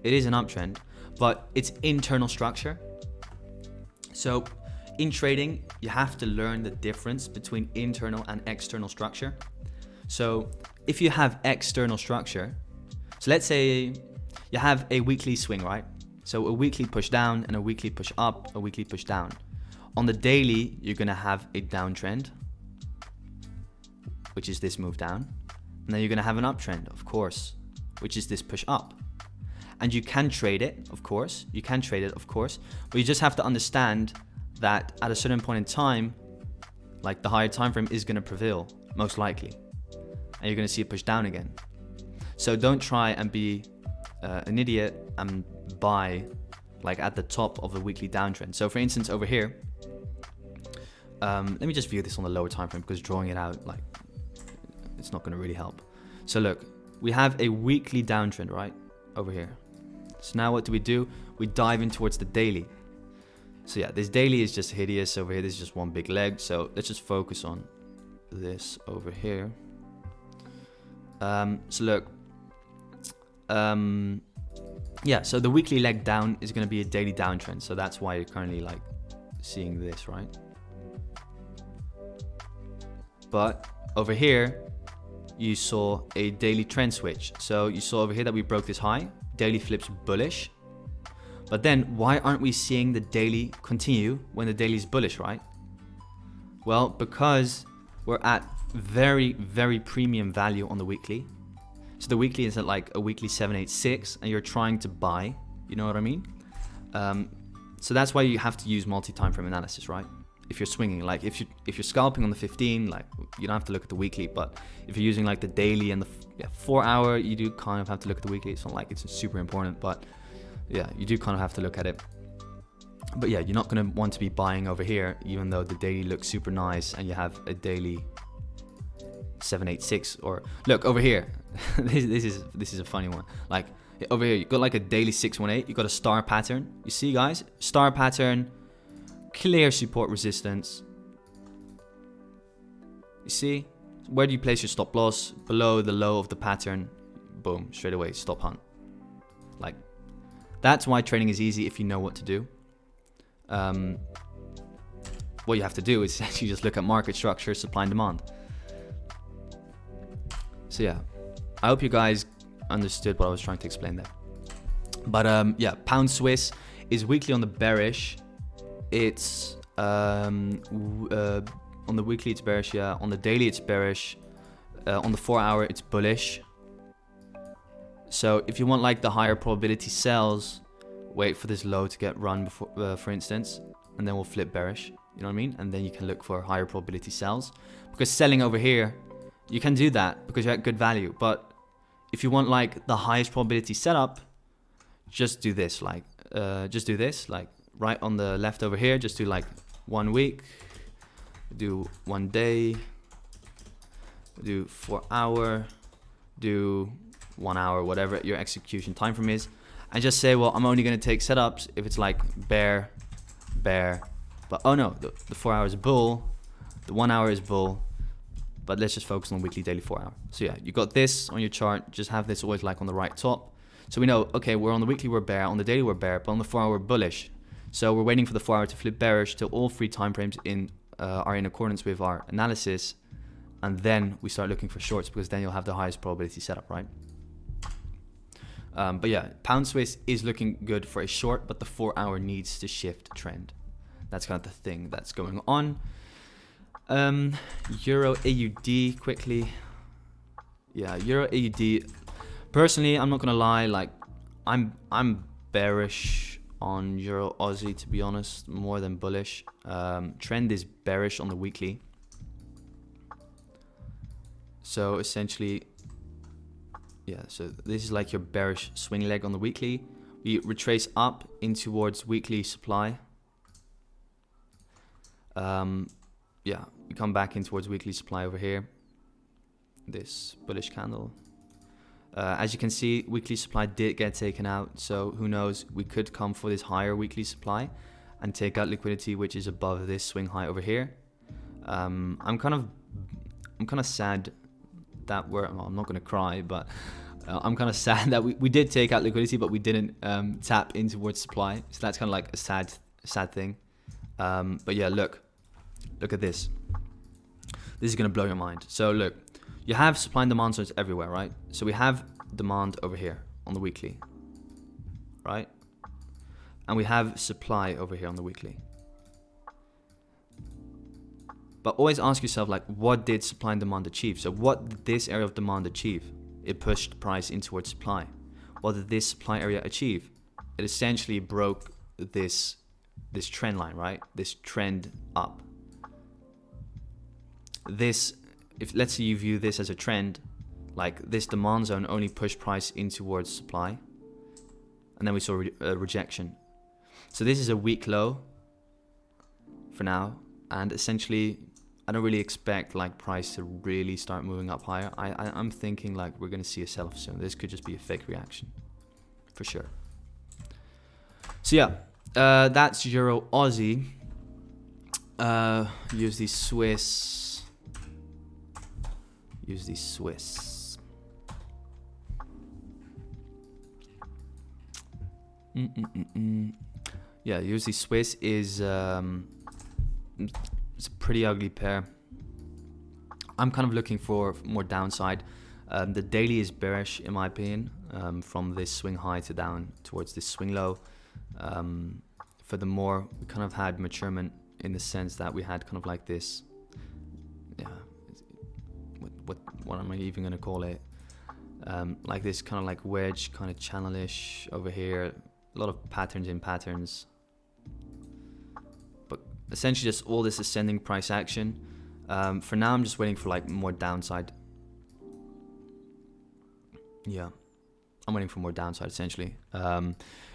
It is an uptrend, but it's internal structure. So in trading, you have to learn the difference between internal and external structure. So if you have external structure, so let's say you have a weekly swing, right? So a weekly push down and a weekly push up, a weekly push down. On the daily, you're gonna have a downtrend, which is this move down. And then you're gonna have an uptrend, of course, which is this push up. And you can trade it, of course. You can trade it, of course. But you just have to understand that at a certain point in time, like the higher time frame is gonna prevail, most likely. And you're gonna see it push down again. So don't try and be an idiot and buy like at the top of the weekly downtrend. So for instance, over here, let me just view this on the lower time frame because drawing it out, like, it's not gonna really help. So look, we have a weekly downtrend, right? Over here. So now what do? We dive in towards the daily. So yeah, this daily is just hideous over here. This is just one big leg. So let's just focus on this over here. So look, yeah, so the weekly leg down is going to be a daily downtrend. So that's why you're currently like seeing this, right? But over here, you saw a daily trend switch. So you saw over here that we broke this high, daily flips bullish. But then why aren't we seeing the daily continue when the daily is bullish, right? Well, because we're at very, very premium value on the weekly. So the weekly is at like a weekly 786 and you're trying to buy, you know what I mean? So that's why you have to use multi-time frame analysis, right? If you're swinging, like if you're scalping on the 15, like you don't have to look at the weekly, but if you're using like the daily and the 4 hour, you do kind of have to look at the weekly. It's not like it's super important, but yeah, you do kind of have to look at it. But yeah, you're not going to want to be buying over here, even though the daily looks super nice and you have a daily 786. Or look over here. this is a funny one. Like over here, you got like a daily 618. You got a star pattern. You see, guys, star pattern. Clear support resistance. You see, where do you place your stop loss? Below the low of the pattern. Boom, straight away, stop hunt. Like, that's why trading is easy if you know what to do. What you have to do is actually just look at market structure, supply and demand. So yeah, I hope you guys understood what I was trying to explain there. But yeah, pound Swiss is weekly on the bearish. It's on the weekly it's bearish, yeah. On the daily it's bearish. On the 4 hour it's bullish. So if you want like the higher probability sells, wait for this low to get run before, for instance, and then we'll flip bearish. You know what I mean? And then you can look for higher probability sells. Because selling over here, you can do that because you're at good value. But if you want like the highest probability setup, just do this. Like just do this. Like right on the left over here, just do like 1 week, do 1 day, do 4 hour, do 1 hour, whatever your execution time frame is, and just say, well, I'm only going to take setups if it's like bear, but oh no, the 4 hour is bull, the 1 hour is bull, but let's just focus on weekly, daily, 4 hour. So yeah, you got this on your chart. Just have this always like on the right top, so we know, okay, we're on the weekly, we're bear, on the daily we're bear, but on the 4 hour we're bullish. So we're waiting for the 4 hour to flip bearish till all 3 time frames are in accordance with our analysis, and then we start looking for shorts, because then you'll have the highest probability setup, right? But yeah, pound Swiss is looking good for a short, but the 4 hour needs to shift trend. That's kind of the thing that's going on. Euro AUD quickly. Yeah, Euro AUD. Personally, I'm not gonna lie, like I'm bearish on Euro Aussie, to be honest, more than bullish. Trend is bearish on the weekly. So essentially, yeah, so this is like your bearish swing leg on the weekly. We retrace up in towards weekly supply. Yeah, we come back in towards weekly supply over here. This bullish candle. As you can see, weekly supply did get taken out. So who knows, we could come for this higher weekly supply and take out liquidity, which is above this swing high over here. I'm kind of sad that well, I'm not going to cry, but I'm kind of sad that we did take out liquidity, but we didn't tap in towards supply. So that's kind of like a sad thing. But yeah, look at this. This is going to blow your mind. So look, you have supply and demand zones everywhere, right? So we have demand over here on the weekly, right? And we have supply over here on the weekly. But always ask yourself, like, what did supply and demand achieve? So what did this area of demand achieve? It pushed price in towards supply. What did this supply area achieve? It essentially broke this trend line, right? This trend up. This, if let's say you view this as a trend, like this demand zone only pushed price in towards supply, and then we saw a rejection. So this is a weak low for now, and essentially I don't really expect like price to really start moving up higher. I'm thinking like we're gonna see a sell-off soon. This could just be a fake reaction for sure. So yeah, that's Euro Aussie. USD Swiss. USD Swiss. Yeah, USD Swiss is it's a pretty ugly pair. I'm kind of looking for more downside. The daily is bearish in my opinion, from this swing high to down towards this swing low. Furthermore, we kind of had maturement in the sense that we had kind of like this, yeah, what am I even going to call it? Like this kind of like wedge kind of channelish over here. A lot of patterns in patterns. But essentially just all this ascending price action. For now, I'm just waiting for like more downside. Yeah, I'm waiting for more downside essentially.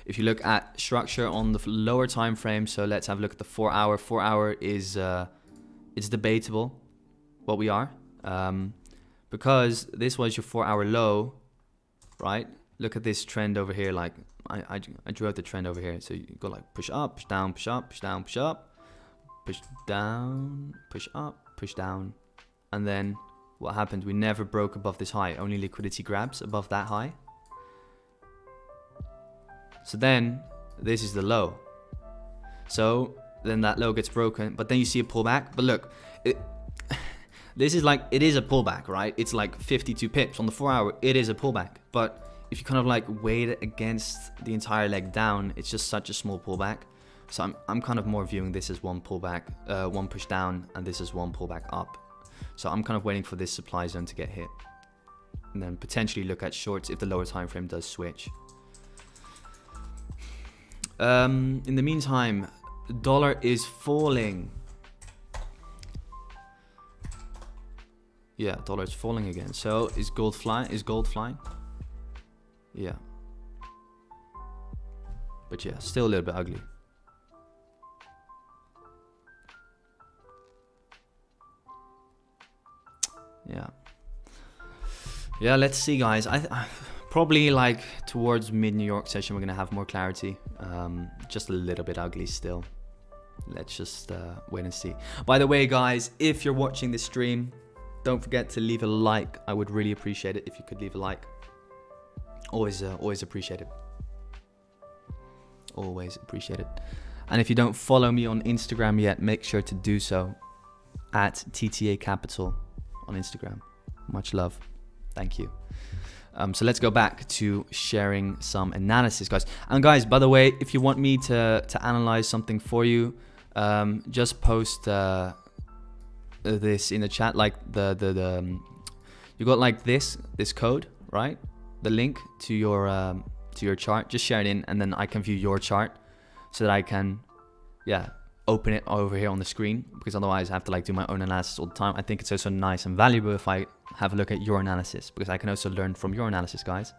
If you look at structure on the lower time frame, so let's have a look at the 4 hour. 4 hour is it's debatable what we are, because this was your 4 hour low, right? Look at this trend over here. Like I drew out the trend over here. So you go like push up, push down, push up, push down, push up, push down, push up, push down, and then what happened? We never broke above this high. Only liquidity grabs above that high. So then this is the low. So then that low gets broken, but then you see a pullback. But look, this is like, it is a pullback, right? It's like 52 pips on the 4 hour. It is a pullback, but if you kind of like weight it against the entire leg down, it's just such a small pullback. So I'm kind of more viewing this as one pullback, one push down, and this is one pullback up. So I'm kind of waiting for this supply zone to get hit, and then potentially look at shorts if the lower time frame does switch. In the meantime, the dollar is falling. Yeah, dollar is falling again. So is gold flying? Is gold flying? Yeah. But yeah, still a little bit ugly. Yeah, let's see, guys. I probably like towards mid New York session we're gonna have more clarity. Just a little bit ugly still. Let's just wait and see. By the way, guys, if you're watching this stream, don't forget to leave a like. I would really appreciate it if you could leave a like. Always appreciate it. Always appreciate it. And if you don't follow me on Instagram yet, make sure to do so at TTA Capital on Instagram. Much love. Thank you. So let's go back to sharing some analysis, guys. And guys, by the way, if you want me to analyze something for you, just post this in the chat. Like you got like this code, right? The link to your chart. Just share it in, and then I can view your chart so that I can, yeah, open it over here on the screen, because otherwise I have to like do my own analysis all the time. I think it's also nice and valuable if I have a look at your analysis, because I can also learn from your analysis, guys.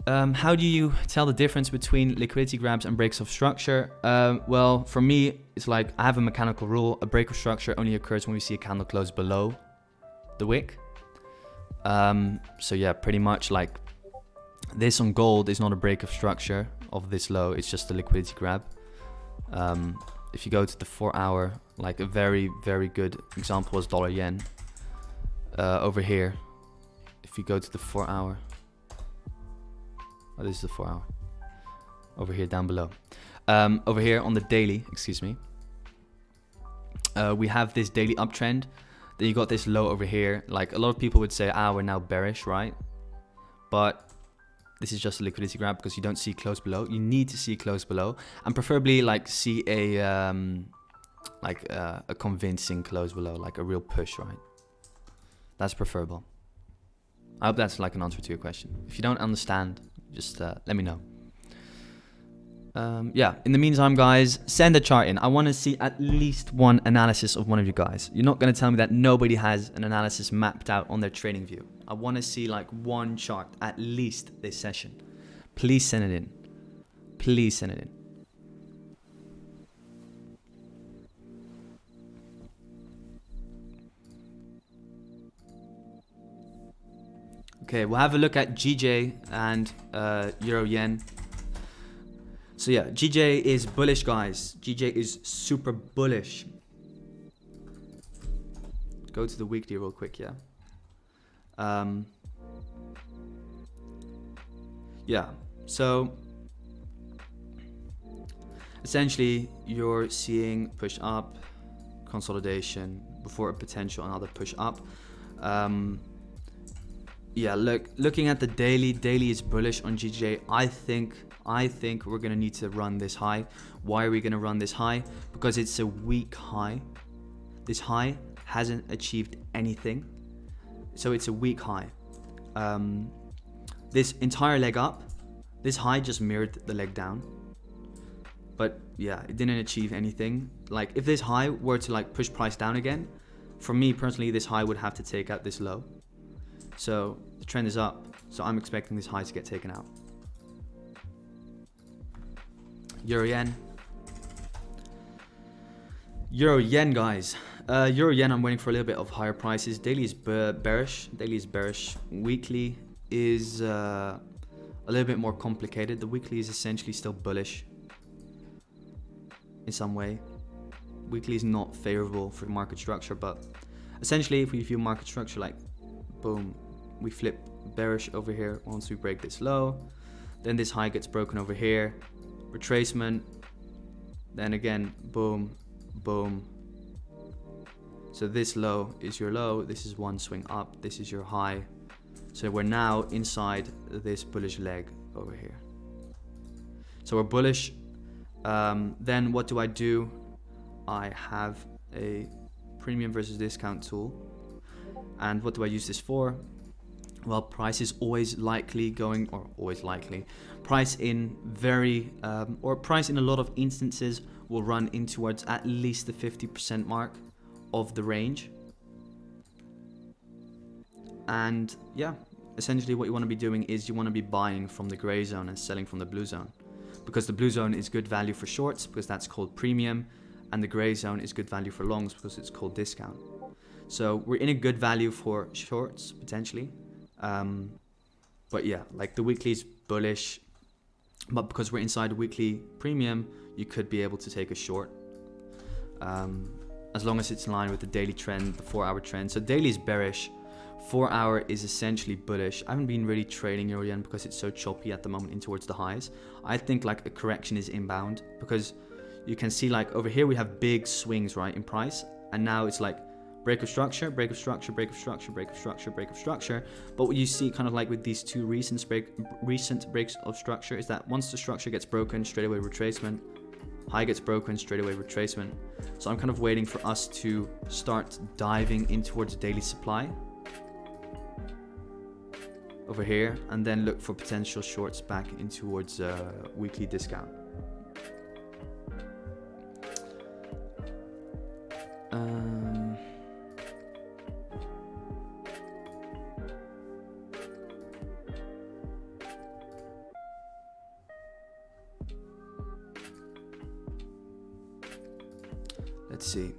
How do you tell the difference between liquidity grabs and breaks of structure? Well, for me, it's like I have a mechanical rule. A break of structure only occurs when we see a candle close below the wick. So yeah, pretty much like this on gold is not a break of structure of this low. It's just a liquidity grab. If you go to the 4 hour, like a very, very good example was dollar yen. Over here, if you go to the 4 hour, oh, this is the 4 hour, over here down below. Over here on the daily, excuse me, we have this daily uptrend. Then you got this low over here. Like a lot of people would say, we're now bearish, right? But this is just a liquidity grab because you don't see close below. You need to see close below, and preferably like see a convincing close below, like a real push, right? That's preferable. I hope that's like an answer to your question. If you don't understand, just let me know. Yeah, in the meantime, guys, send a chart in. I want to see at least one analysis of one of you guys. You're not going to tell me that nobody has an analysis mapped out on their trading view. I want to see like one chart at least this session. Please send it in. Please send it in. Okay, we'll have a look at GJ and Euro Yen. So yeah, GJ is bullish, guys. GJ is super bullish. Go to the weekly real quick, yeah. Yeah, so essentially you're seeing push up, consolidation before a potential another push up. Yeah, looking at the daily is bullish on GJ. I think we're gonna need to run this high. Why are we gonna run this high? Because it's a weak high. This high hasn't achieved anything, so it's a weak high. This entire leg up, this high just mirrored the leg down, but yeah, it didn't achieve anything. Like if this high were to like push price down again, for me personally, this high would have to take out this low. So the trend is up, so I'm expecting this high to get taken out. Euro yen. Euro yen, guys. Euro yen, I'm waiting for a little bit of higher prices. Daily is bearish. Weekly is a little bit more complicated. The weekly is essentially still bullish in some way. Weekly is not favorable for market structure, but essentially if we view market structure like boom, we flip bearish over here once we break this low, then this high gets broken over here, retracement, then again boom, boom. So this low is your low, this is one swing up, this is your high. So we're now inside this bullish leg over here. So we're bullish. Then what do? I have a premium versus discount tool. And what do I use this for? Well, price is always likely going, or always likely, price in very, or price in a lot of instances will run in towards at least the 50% mark of the range. And yeah, essentially what you want to be doing is you want to be buying from the gray zone and selling from the blue zone, because the blue zone is good value for shorts because that's called premium, and the gray zone is good value for longs because it's called discount. So we're in a good value for shorts potentially, but yeah, like the weekly is bullish, but because we're inside a weekly premium, you could be able to take a short, as long as it's in line with the daily trend, the 4-hour trend. So daily is bearish, 4-hour is essentially bullish. I haven't been really trading Euro Yen because it's so choppy at the moment in towards the highs. I think like a correction is inbound, because you can see like over here we have big swings, right, in price, and now it's like break of structure, break of structure, break of structure, break of structure, break of structure. But what you see kind of like with these two recent breaks of structure is that once the structure gets broken, straight away retracement, high gets broken, straight away retracement. So I'm kind of waiting for us to start diving in towards daily supply over here, and then look for potential shorts back in towards weekly discount. Let's see.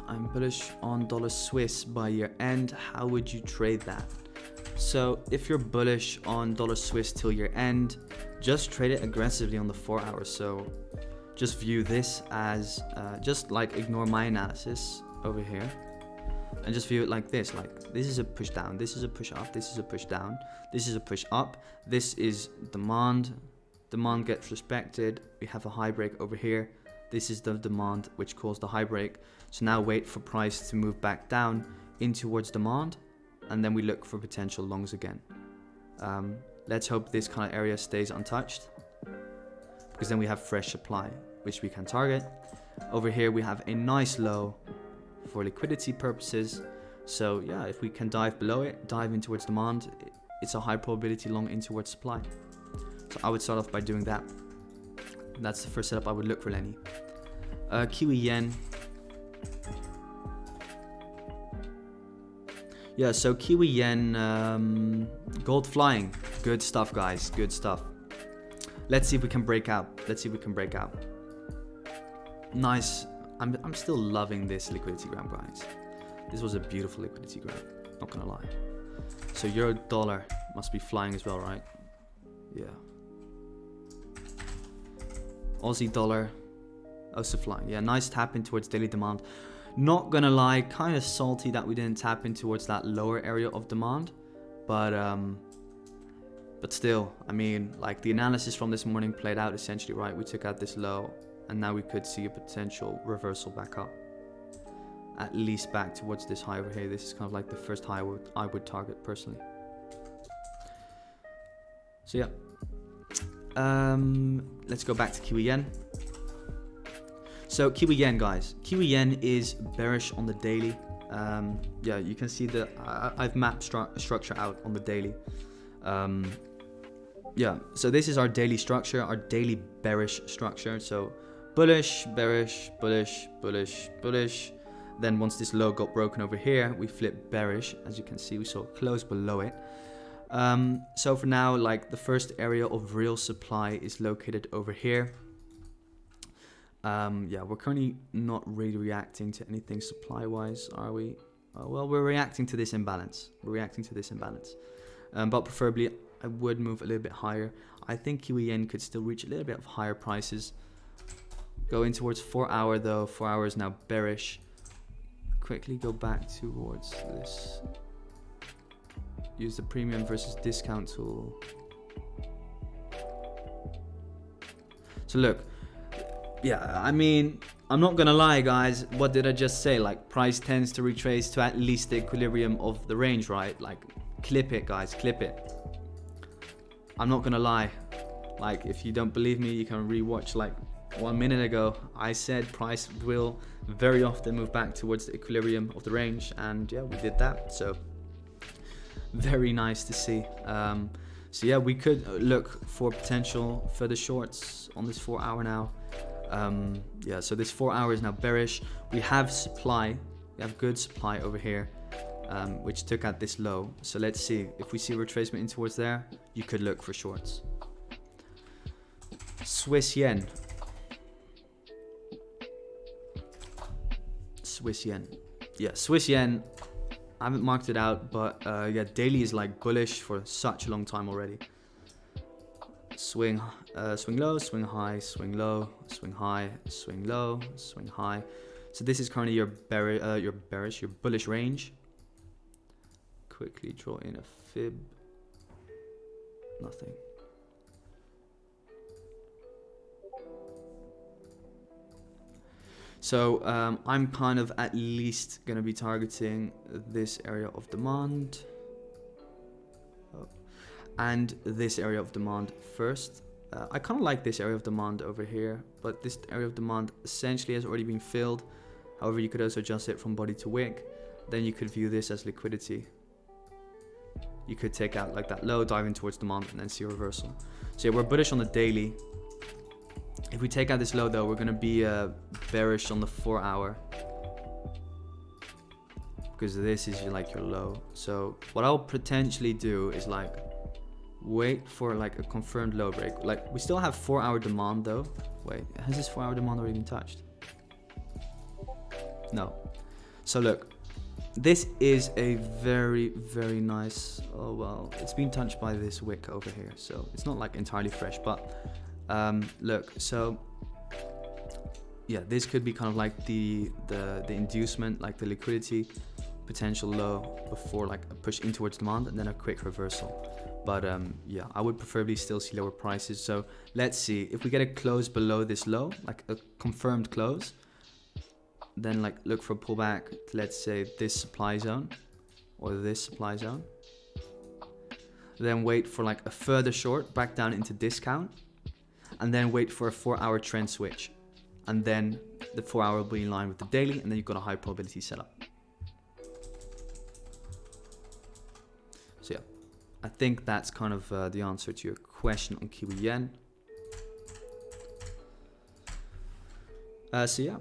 I'm bullish on dollar Swiss by year end. How would you trade that? So if you're bullish on dollar Swiss till year end, just trade it aggressively on the 4 hours. So just view this as just like ignore my analysis over here and just view it like this. Like this is a push down, this is a push up, this is a push down, this is a push up, this is demand gets respected, we have a high break over here, this is the demand which caused the high break. So now wait for price to move back down in towards demand, and then we look for potential longs again. Let's hope this kind of area stays untouched, because then we have fresh supply which we can target. Over here we have a nice low for liquidity purposes, so yeah, if we can dive below it, dive in towards demand, it's a high probability long in towards supply. So I would start off by doing that. That's the first setup I would look for, Lenny. Kiwi yen. Yeah, so Kiwi yen, gold flying. Good stuff, guys. Good stuff. Let's see if we can break out. Let's see if we can break out. Nice. I'm still loving this liquidity gram, guys. This was a beautiful liquidity gram. Not gonna lie. So euro dollar must be flying as well, right? Yeah. Aussie dollar also flying. Yeah, nice tap in towards daily demand. Not gonna lie, kind of salty that we didn't tap in towards that lower area of demand, but still, I mean, like the analysis from this morning played out essentially right. We took out this low, and now we could see a potential reversal back up, at least back towards this high over here. This is kind of like the first high I would target personally. So yeah, let's go back to Kiwi yen. So Kiwi yen, guys, Kiwi yen is bearish on the daily. Yeah, you can see that I've mapped structure out on the daily. Yeah, so this is our daily structure, our daily bearish structure. So bullish, bearish, bullish, bullish, bullish. Then once this low got broken over here, we flipped bearish. As you can see, we saw it close below it. So for now, like, the first area of real supply is located over here. Yeah, we're currently not really reacting to anything supply-wise, are we? Well, we're reacting to this imbalance. We're reacting to this imbalance. But preferably, I would move a little bit higher. I think Kiwi yen could still reach a little bit of higher prices. Going towards 4 hour though. 4 hour is now bearish. Quickly go back towards this. Use the premium versus discount tool. So look, yeah, I mean, I'm not gonna lie, guys. What did I just say? Like, price tends to retrace to at least the equilibrium of the range, right? Like, clip it, guys, clip it. I'm not gonna lie. Like, if you don't believe me, you can rewatch like 1 minute ago. I said price will very often move back towards the equilibrium of the range, and yeah, we did that. So very nice to see. So yeah, we could look for potential further shorts on this 4 hour now. Yeah, so this 4 hour is now bearish. We have supply, we have good supply over here, which took out this low. So let's see if we see a retracement in towards there. You could look for shorts. Swiss yen. Swiss yen. Yeah, Swiss yen. I haven't marked it out, but yeah, daily is like bullish for such a long time already. Swing low, swing high, swing low, swing high, swing low, swing high. So this is currently your bullish range. Quickly draw in a fib. Nothing. So I'm kind of at least going to be targeting this area of demand. And this area of demand first. I kind of like this area of demand over here, but this area of demand essentially has already been filled. However, you could also adjust it from body to wick. Then you could view this as liquidity. You could take out like that low, dive in towards demand, and then see a reversal. So yeah, we're bullish on the daily. If we take out this low though, we're going to be bearish on the 4 hour. Because this is like your low. So what I'll potentially do is like wait for like a confirmed low break. Like, we still have 4 hour demand though. Wait, has this 4 hour demand already been touched? No. So look, this is a very, very nice, oh well, it's been touched by this wick over here, so it's not like entirely fresh, but look, so yeah, this could be kind of like the inducement, like the liquidity potential low before like a push in towards demand and then a quick reversal. But yeah, I would preferably still see lower prices. So let's see if we get a close below this low, like a confirmed close, then like look for a pullback to, let's say, this supply zone or this supply zone. Then wait for like a further short back down into discount, and then wait for a 4 hour trend switch, and then the 4 hour will be in line with the daily, and then you've got a high probability setup. So yeah, I think that's kind of the answer to your question on Kiwi yen. So yeah,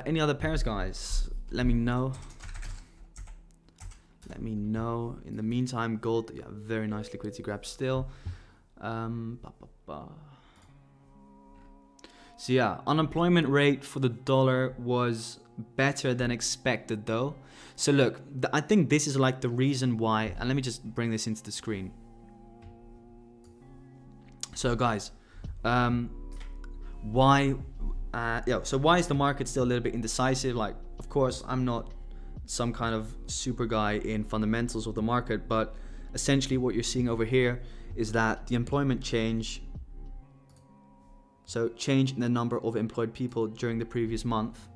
any other pairs, guys? Let me know. Let me know. In the meantime, gold, yeah, very nice liquidity grab still. So yeah, unemployment rate for the dollar was better than expected though. So look, I think this is like the reason why, and let me just bring this into the screen. So guys, why is the market still a little bit indecisive? Like, of course, I'm not some kind of super guy in fundamentals of the market, but essentially what you're seeing over here is that the employment change So change in the number of employed people during the previous month.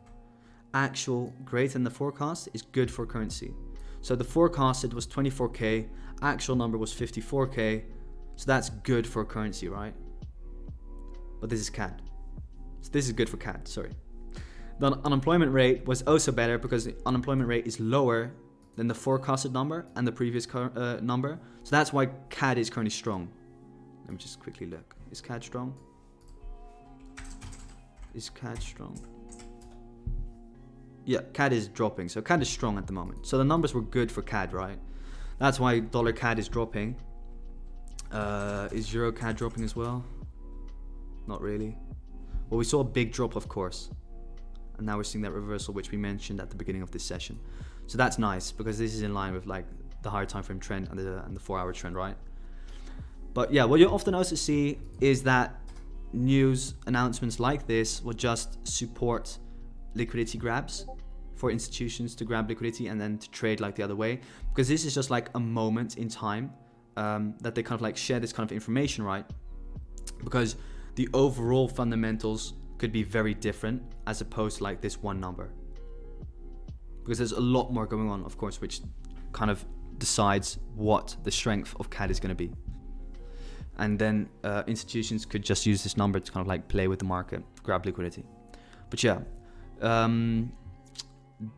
Actual greater than the forecast is good for currency. So the forecasted was 24k, actual number was 54k. So that's good for currency, right? But this is CAD. So this is good for CAD, sorry. The unemployment rate was also better because the unemployment rate is lower than the forecasted number and the previous number. So that's why CAD is currently strong. Let me just quickly look. Is CAD strong? Is CAD strong? Yeah, CAD is dropping. So CAD is strong at the moment. So the numbers were good for CAD, right? That's why dollar CAD is dropping. Is Euro CAD dropping as well? Not really. Well, we saw a big drop, of course. And now we're seeing that reversal, which we mentioned at the beginning of this session. So that's nice because this is in line with like the higher time frame trend and the 4-hour trend, right? But yeah, what you often also see is that news announcements like this will just support liquidity grabs for institutions to grab liquidity and then to trade like the other way, because this is just like a moment in time that they kind of like share this kind of information, right? Because the overall fundamentals could be very different as opposed to like this one number, because there's a lot more going on, of course, which kind of decides what the strength of CAD is going to be. And then institutions could just use this number to kind of like play with the market, grab liquidity. But yeah,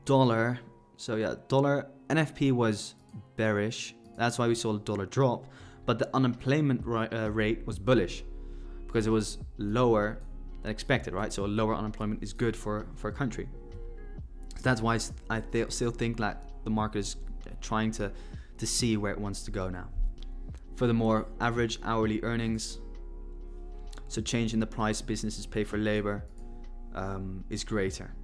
dollar. So yeah, dollar NFP was bearish. That's why we saw the dollar drop. But the unemployment rate was bullish because it was lower than expected, right? So a lower unemployment is good for a country. So that's why I still think that the market is trying to see where it wants to go now. Furthermore, average hourly earnings, so change in the price businesses pay for labor, is greater.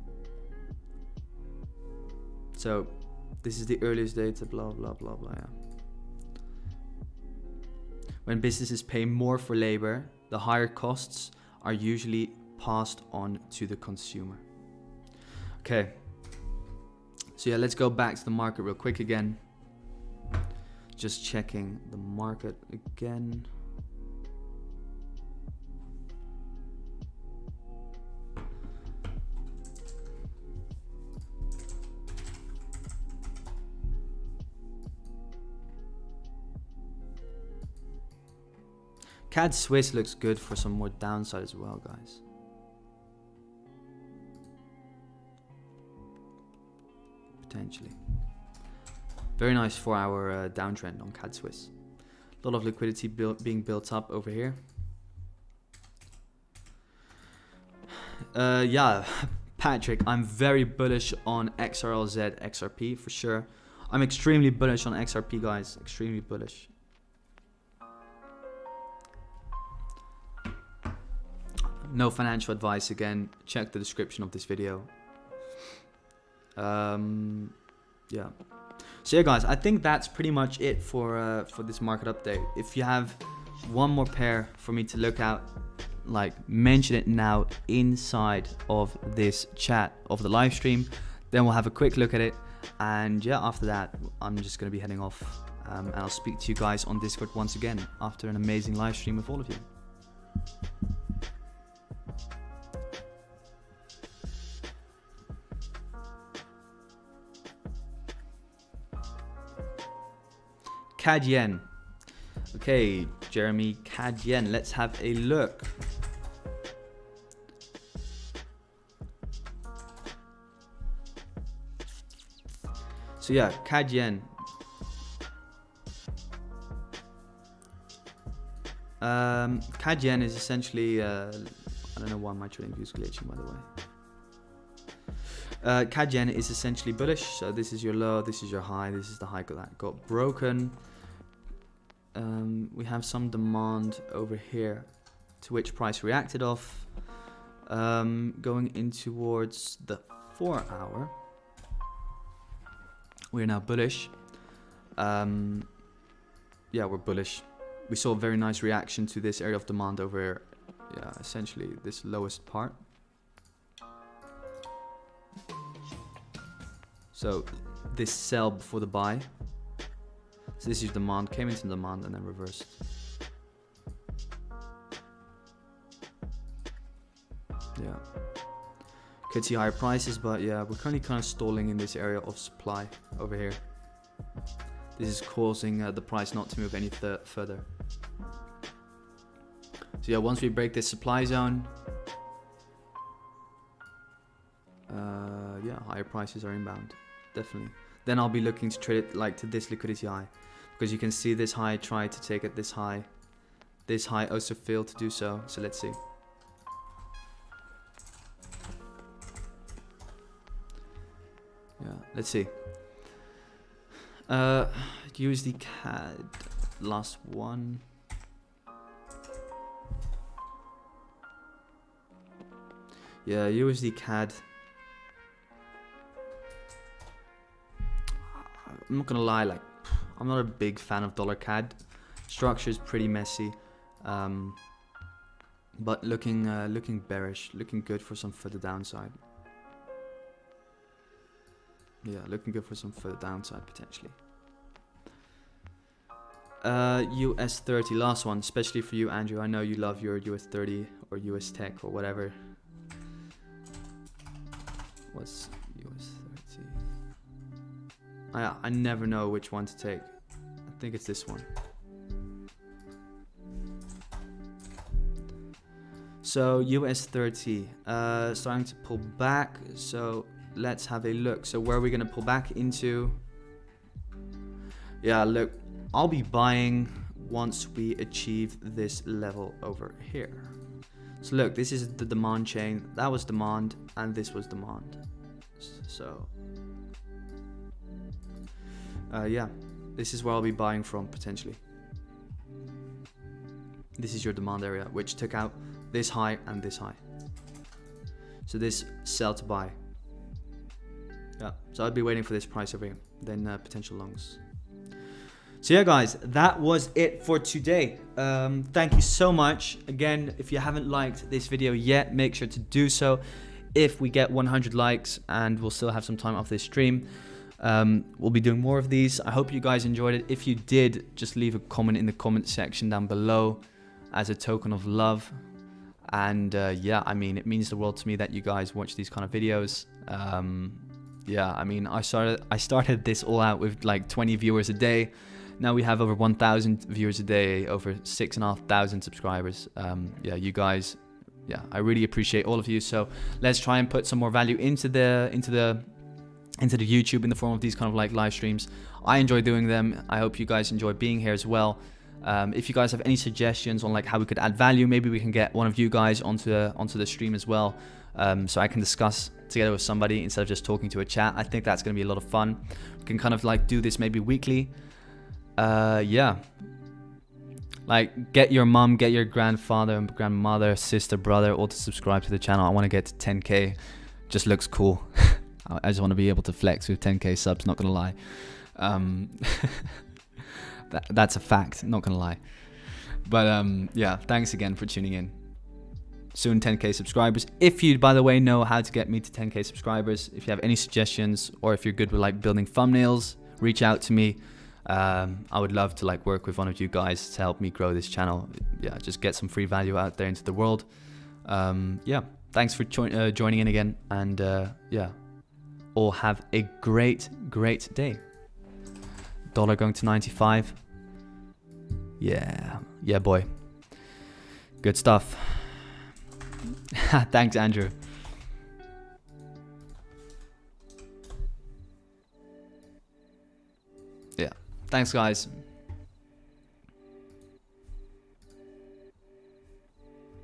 So this is the earliest data, blah, blah, blah, blah, yeah. When businesses pay more for labor, the higher costs are usually passed on to the consumer. Okay. So yeah, let's go back to the market real quick again. Just checking the market again. CAD Swiss looks good for some more downside as well, guys. Potentially. Very nice 4-hour downtrend on CAD Swiss. A lot of liquidity being built up over here. Yeah, Patrick, I'm very bullish on XRLZ, XRP for sure. I'm extremely bullish on XRP, guys. Extremely bullish. No financial advice again. Check the description of this video. Yeah. So yeah, guys, I think that's pretty much it for this market update. If you have one more pair for me to look at, like, mention it now inside of this chat of the live stream, then we'll have a quick look at it. And yeah, after that, I'm just going to be heading off, and I'll speak to you guys on Discord once again after an amazing live stream with all of you. CAD yen. Okay, Jeremy, CAD yen. Let's have a look. So yeah, CAD yen. CAD yen is essentially, I don't know why my trading view is glitching, by the way. CAD yen is essentially bullish. So this is your low, this is your high, this is the high that got broken. We have some demand over here to which price reacted off. Going in towards the 4-hour. We're now bullish. Yeah, we're bullish. We saw a very nice reaction to this area of demand over here. Yeah, essentially this lowest part. So this sell before the buy. So this is demand, came into demand and then reversed. Yeah. Could see higher prices, but yeah, we're currently kind of stalling in this area of supply over here. This is causing the price not to move any further. So yeah, once we break this supply zone, yeah, higher prices are inbound, definitely. Then I'll be looking to trade it like to this liquidity high, because you can see this high tried to take it this high. This high also failed to do so. So let's see. Yeah, let's see. USD CAD, last one. Yeah, USD CAD. I'm not gonna lie, like, I'm not a big fan of dollar CAD. Structure is pretty messy, but looking bearish, looking good for some further downside. Yeah, looking good for some further downside potentially. US 30, last one, especially for you, Andrew. I know you love your US 30 or US Tech or whatever. What's US 30? I never know which one to take. I think it's this one. So US 30, starting to pull back. So let's have a look. So where are we going to pull back into? Yeah, look, I'll be buying once we achieve this level over here. So look, this is the demand chain. That was demand, and this was demand. So yeah, this is where I'll be buying from potentially. This is your demand area, which took out this high and this high. So this sell to buy. Yeah, so I'd be waiting for this price over here, then potential longs. So yeah, guys, that was it for today. Thank you so much. Again, if you haven't liked this video yet, make sure to do so. If we get 100 likes, and we'll still have some time off this stream, we'll be doing more of these. I hope you guys enjoyed it. If you did, just leave a comment in the comment section down below as a token of love. And yeah, I mean, it means the world to me that you guys watch these kind of videos. Yeah, I mean, I started this all out with like 20 viewers a day. Now we have over 1,000 viewers a day, over 6,500 subscribers. Yeah, you guys, yeah, I really appreciate all of you. So let's try and put some more value into the YouTube in the form of these kind of like live streams. I enjoy doing them. I hope you guys enjoy being here as well. If you guys have any suggestions on like how we could add value, maybe we can get one of you guys onto the stream as well, so I can discuss together with somebody instead of just talking to a chat. I think that's going to be a lot of fun. We can kind of like do this maybe weekly. Yeah, like get your mom, get your grandfather and grandmother, sister, brother all to subscribe to the channel. I want to get to 10k. Just looks cool. I just want to be able to flex with 10k subs, not gonna lie. That's a fact, not gonna lie. But yeah, thanks again for tuning in. Soon 10k subscribers. If you, by the way, know how to get me to 10k subscribers, if you have any suggestions, or if you're good with like building thumbnails, reach out to me. I would love to like work with one of you guys to help me grow this channel. Yeah, just get some free value out there into the world. Yeah, thanks for joining in again, and yeah, all have a great day. Dollar going to 95. Yeah boy, good stuff. Thanks, Andrew. Yeah, thanks guys.